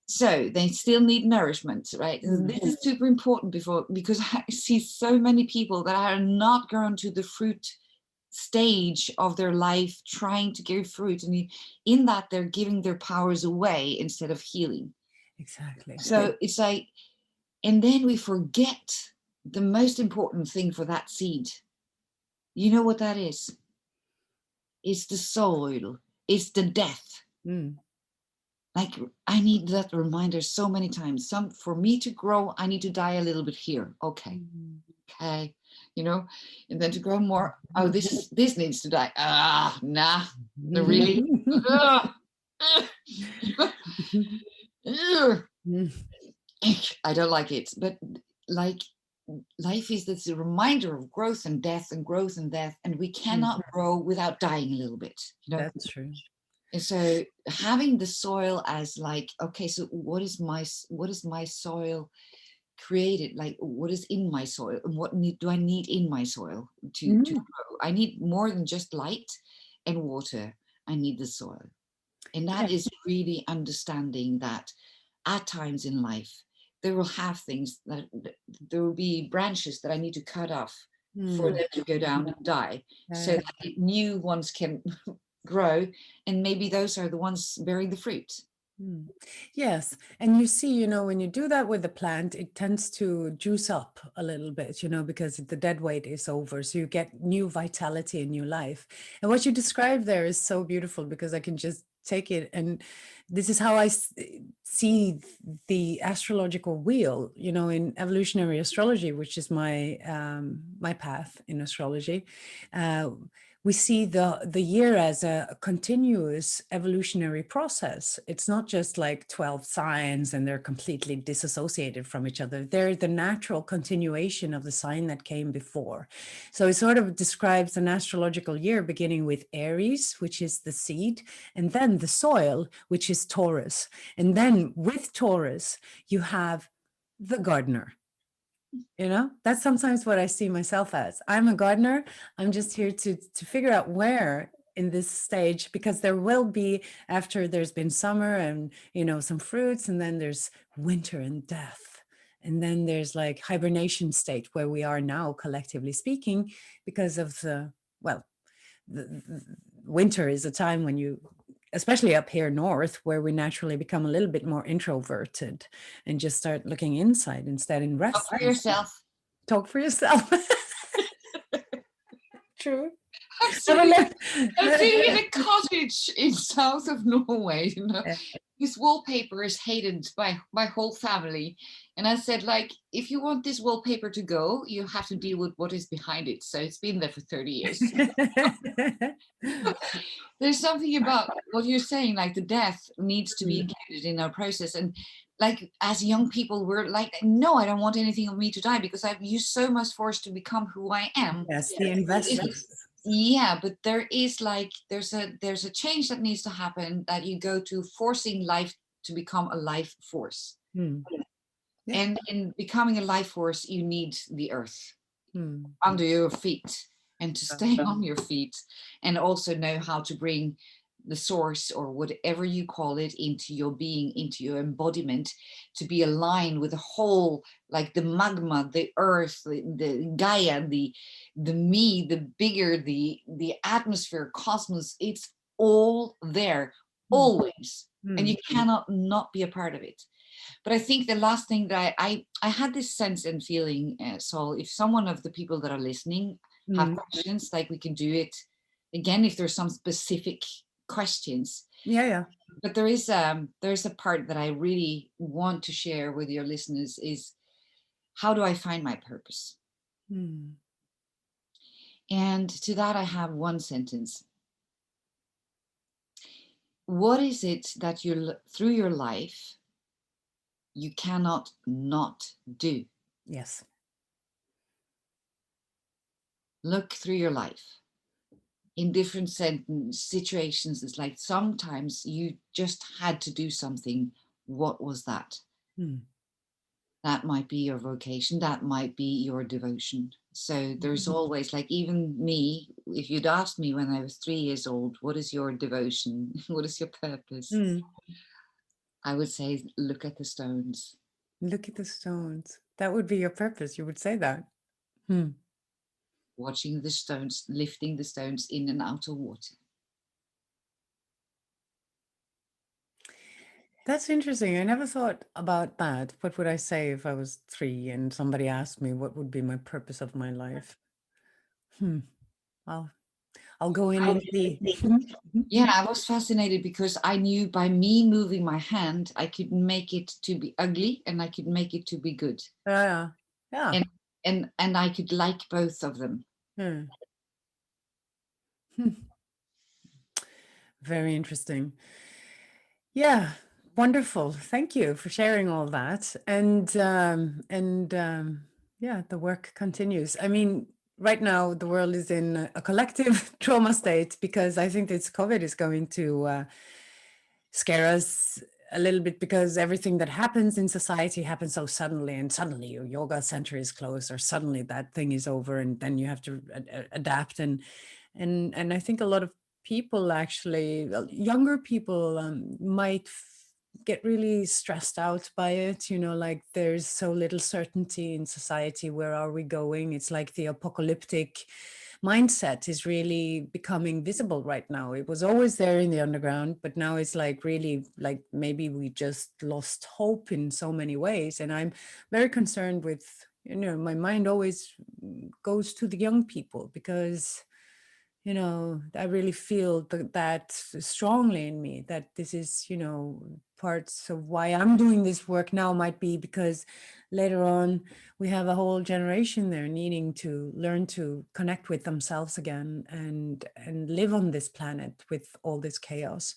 So they still need nourishment, right? And this is super important because I see so many people that are not grown to the fruit stage of their life trying to give fruit, and in that they're giving their powers away instead of healing. Exactly. So it's like, and then we forget the most important thing for that seed. You know what that is? It's the soil, it's the death. Like, I need that reminder so many times. For me to grow, I need to die a little bit here. Okay. And then to grow more, oh, this needs to die. Nah, really. I don't like it. But like, life is this reminder of growth and death and growth and death, and we cannot grow without dying a little bit. That's true. And so having the soil as like, okay, so what is my soil created? Like, what is in my soil, and what do I need in my soil to grow? I need more than just light and water. I need the soil. And that is really understanding that at times in life, there will have things that there will be branches that I need to cut off for them to go down and die, so that new ones can grow, and maybe those are the ones bearing the fruit. Yes. And you see, when you do that with the plant, it tends to juice up a little bit, because the dead weight is over. So you get new vitality and new life. And what you described there is so beautiful, because I can just take it. And this is how I see the astrological wheel, you know, in evolutionary astrology, which is my my path in astrology. We see the year as a continuous evolutionary process. It's not just like 12 signs and they're completely disassociated from each other. They're the natural continuation of the sign that came before. So it sort of describes an astrological year beginning with Aries, which is the seed, and then the soil, which is Taurus. And then with Taurus, you have the gardener. You know, that's sometimes what I see myself as. I'm a gardener. I'm just here to figure out where in this stage, because there will be, after there's been summer and, you know, some fruits, and then there's winter and death. And then there's like hibernation state where we are now, collectively speaking, because of the, well, the winter is a time when you, especially up here north, where we naturally become a little bit more introverted and just start looking inside instead in rest. Talk for yourself. Talk for yourself. True. I'm sitting in a cottage in south of Norway, you know. This wallpaper is hated by my whole family. And I said, like, if you want this wallpaper to go, you have to deal with what is behind it. So it's been there for 30 years. There's something about what you're saying, like the death needs to be included in our process. And like, as young people, we're like, no, I don't want anything of me to die because I've used so much force to become who I am. Yes, the investment. Yeah, but there is like, there's a change that needs to happen, that you go to forcing life to become a life force. Yeah. And in becoming a life force, you need the earth under your feet, and to stay on your feet, and also know how to bring the source, or whatever you call it, into your being, into your embodiment, to be aligned with the whole, like the magma, the earth, the Gaia, the me, the bigger, the atmosphere, cosmos. It's all there, always, and you cannot not be a part of it. But I think the last thing that I had this sense and feeling, Sol, if someone of the people that are listening have questions, like we can do it again if there's some specific questions. Yeah. But there's a part that I really want to share with your listeners is, how do I find my purpose? And to that I have one sentence. What is it that you, through your life, you cannot not do? Yes. Look through your life. In different situations, it's like sometimes you just had to do something. What was that? That might be your vocation. That might be your devotion. So there's always, like, even me, if you'd asked me when I was 3 years old, what is your devotion? What is your purpose? I would say, look at the stones. Look at the stones. That would be your purpose. You would say that. Watching the stones, lifting the stones in and out of water. That's interesting. I never thought about that. What would I say if I was 3 and somebody asked me what would be my purpose of my life? I'll go in and see. Yeah, I was fascinated because I knew by me moving my hand, I could make it to be ugly and I could make it to be good. Yeah. And I could like both of them. Very interesting. Yeah, wonderful. Thank you for sharing all that. And yeah, the work continues. I mean, right now the world is in a collective trauma state, because I think this COVID is going to scare us a little bit, because everything that happens in society happens so suddenly, and suddenly your yoga center is closed, or suddenly that thing is over, and then you have to adapt. And I think a lot of people, actually younger people, might get really stressed out by it, you know, like there's so little certainty in society. Where are we going? It's like the apocalyptic mindset is really becoming visible right now. It was always there in the underground, but now it's like really, like, maybe we just lost hope in so many ways. And I'm very concerned with, you know, my mind always goes to the young people, because you know, I really feel that strongly in me, that this is, you know, parts of why I'm doing this work now might be because later on we have a whole generation there needing to learn to connect with themselves again and live on this planet with all this chaos.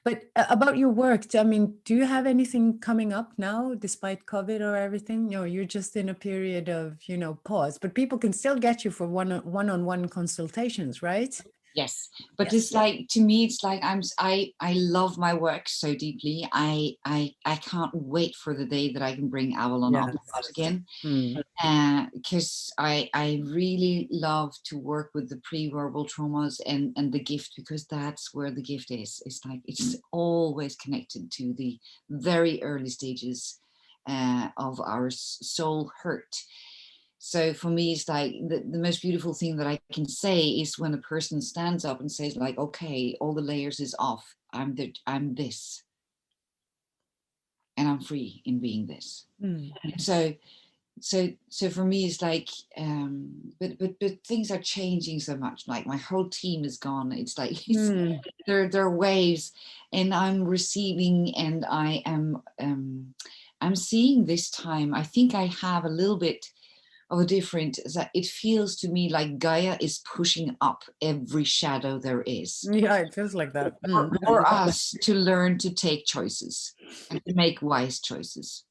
But about your work, I mean, do you have anything coming up now despite COVID or everything? No, you're just in a period of, you know, pause, but people can still get you for one-on-one consultations, right? Yes, but Yes. it's like, to me, it's like I love my work so deeply. I can't wait for the day that I can bring Avalon up and Yes. out again. Mm. Because I really love to work with the pre-verbal traumas and the gift, because that's where the gift is. It's like it's always connected to the very early stages of our soul hurt. So for me, it's like the most beautiful thing that I can say is when a person stands up and says like, okay, all the layers is off. I'm this, and I'm free in being this. Mm. So for me it's like but things are changing so much. Like my whole team is gone. It's like Mm. there are waves, and I'm receiving, and I'm seeing this time. I think I have a little bit of a different, that it feels to me like Gaia is pushing up every shadow there is Yeah, it feels like that. Mm. for us to learn to take choices and to make wise choices.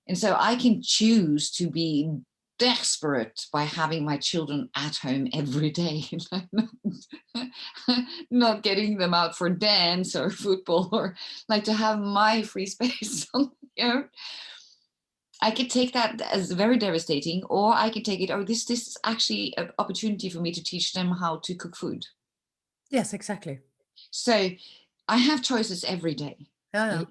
And so I can choose to be desperate by having my children at home every day, not getting them out for dance or football, or like to have my free space. You know, I could take that as very devastating, or I could take it, oh, this is actually an opportunity for me to teach them how to cook food. Yes, exactly. So I have choices every day. Yeah.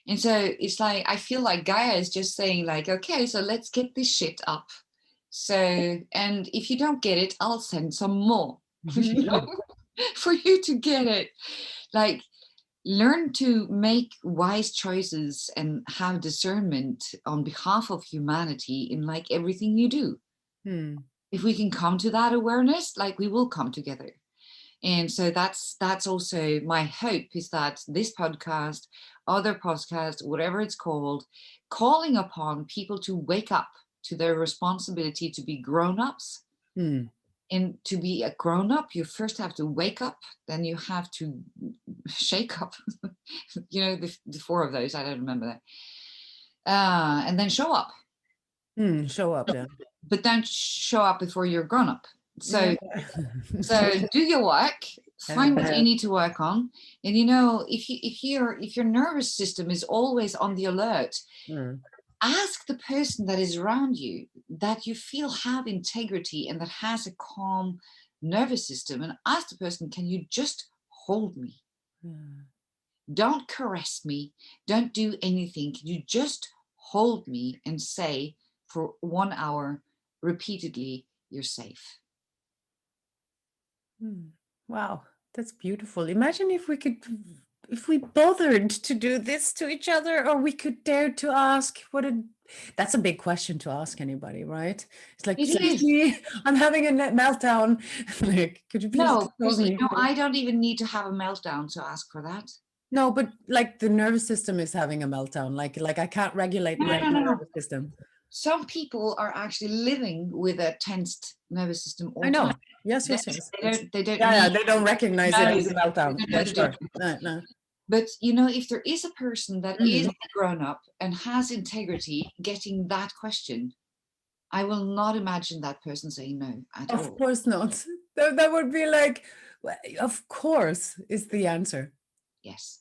And so it's like, I feel like Gaia is just saying like, okay, so let's get this shit up. So, and if you don't get it, I'll send some more, you know, for you to get it. Like, learn to make wise choices and have discernment on behalf of humanity in like everything you do. Mm. If we can come to that awareness, like we will come together. And so that's also my hope, is that this podcast, other podcast, whatever it's called, calling upon people to wake up to their responsibility to be grown-ups. Mm. And to be a grown-up, you first have to wake up, then you have to shake up. You know, the four of those, I don't remember that. And then show up. Mm. Show up, yeah. But don't show up before you're grown up. Yeah. So do your work, find what you need to work on. And you know, if your nervous system is always on the alert, Mm. ask the person that is around you that you feel have integrity and that has a calm nervous system, and ask the person, can you just hold me? Mm. Don't caress me, don't do anything, can you just hold me and say for 1 hour repeatedly, you're safe? Mm. Wow, that's beautiful. Imagine if we bothered to do this to each other, or we could dare to ask that's a big question to ask anybody, right? It's like, It excuse is. me, I'm having a meltdown. Like, could you please No, hold because you me? know, I don't even need to have a meltdown to ask for that. No, but like the nervous system is having a meltdown. Like I can't regulate No, my no, no, no. nervous system. Some people are actually living with a tensed nervous system all I the know. time. Yes, They, yes, yes. they don't Yeah, need they don't recognize it no, as a meltdown. they don't know Yeah, the sure. difference. No, no. But you know, if there is a person that is Mhm. grown up and has integrity getting that question, I will not imagine that person saying no at Of all. course not. That would be like, of course is the answer. Yes.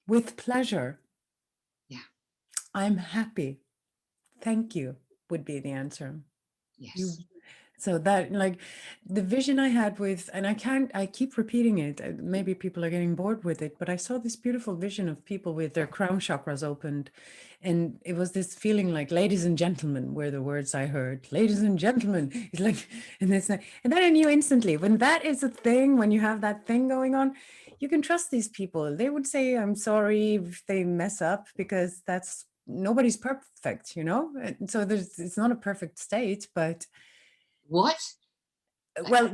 With pleasure. Yeah. I'm happy. Thank you would be the answer. You Yes. so that like the vision I had with, and I keep repeating it, maybe people are getting bored with it, but I saw this beautiful vision of people with their crown chakras opened, and it was this feeling like, ladies and gentlemen were the words I heard. Ladies and gentlemen. It's like, and it's like, and then I knew instantly, when that is a thing, when you have that thing going on, you can trust these people. They would say I'm sorry if they mess up, because that's, nobody's perfect, you know. And so it's not a perfect state, but What? Well,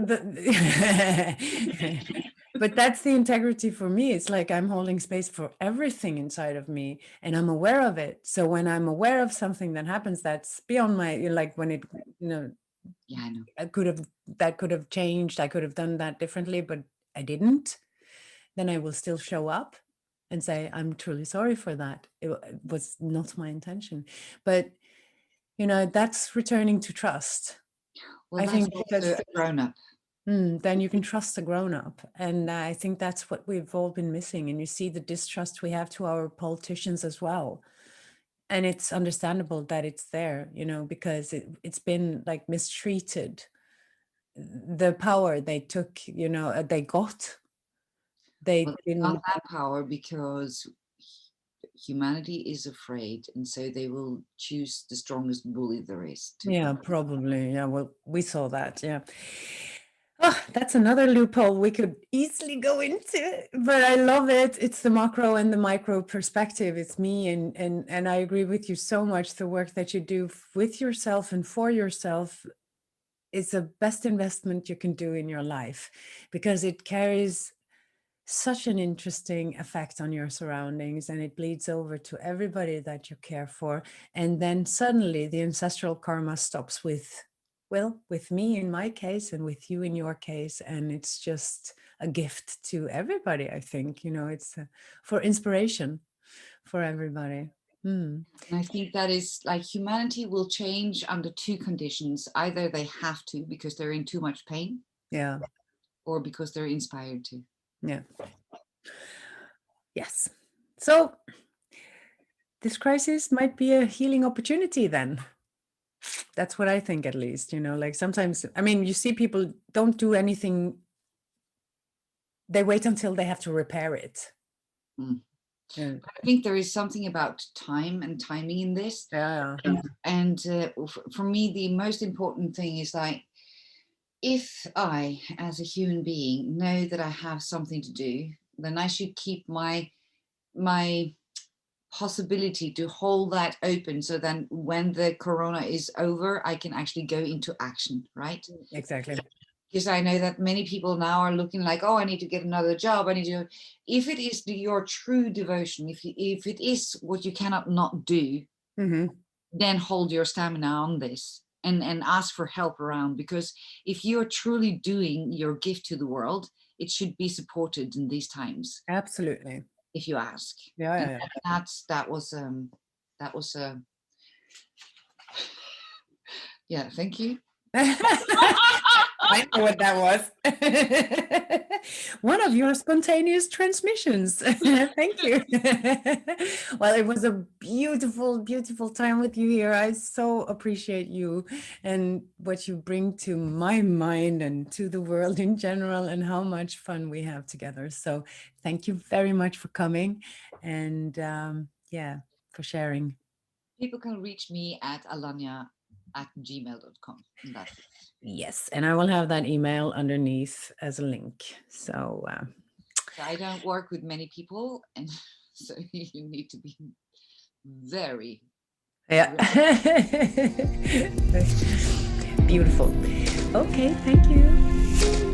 but that's the integrity for me. It's like I'm holding space for everything inside of me and I'm aware of it. So when I'm aware of something that happens that's beyond my, like when it, you know, Yeah, I know. that could have changed. I could have done that differently, but I didn't. Then I will still show up and say, I'm truly sorry for that. It was not my intention. But, you know, that's returning to trust. Well, I that's think also because a grown up. then you can trust the grown up. And I think that's what we've all been missing. And you see the distrust we have to our politicians as well. And it's understandable that it's there, you know, because it's been like mistreated. The power they took, you know, they got. Well, They they got didn't. that power because humanity is afraid, and so they will choose the strongest bully there is. Yeah, probably. Yeah, well, we saw that. Yeah. Oh, that's another loophole we could easily go into, but I love it. It's the macro and the micro perspective. It's me, and I agree with you so much. The work that you do with yourself and for yourself is the best investment you can do in your life, because it carries such an interesting effect on your surroundings, and it bleeds over to everybody that you care for. And then suddenly the ancestral karma stops with, well, with me in my case and with you in your case. And it's just a gift to everybody. I think, you know, it's for inspiration for everybody. And I think that is like humanity will change under two conditions. Either they have to because they're in too much pain, Yeah. or because they're inspired to. Yeah. Yes. So this crisis might be a healing opportunity then. That's what I think, at least, you know, like sometimes, I mean, you see people don't do anything. They wait until they have to repair it. I think there is something about time and timing in this. Yeah. And for me, the most important thing is like, if I, as a human being, know that I have something to do, then I should keep my possibility to hold that open, so then when the corona is over, I can actually go into action, right? Exactly. Because I know that many people now are looking like, oh, I need to get another job. I need to, if it is your true devotion, if it is what you cannot not do, then hold your stamina on this and ask for help around. Because if you're truly doing your gift to the world, it should be supported in these times. Absolutely. If you ask. Yeah. That was yeah, thank you. I know what that was. One of your spontaneous transmissions. Thank you. Well, it was a beautiful, beautiful time with you here. I so appreciate you and what you bring to my mind and to the world in general, and how much fun we have together. So thank you very much for coming, and yeah, for sharing. People can reach me at alanja@gmail.com. And that's it. Yes, and I will have that email underneath as a link. So I don't work with many people, and so you need to be very beautiful. Okay, thank you.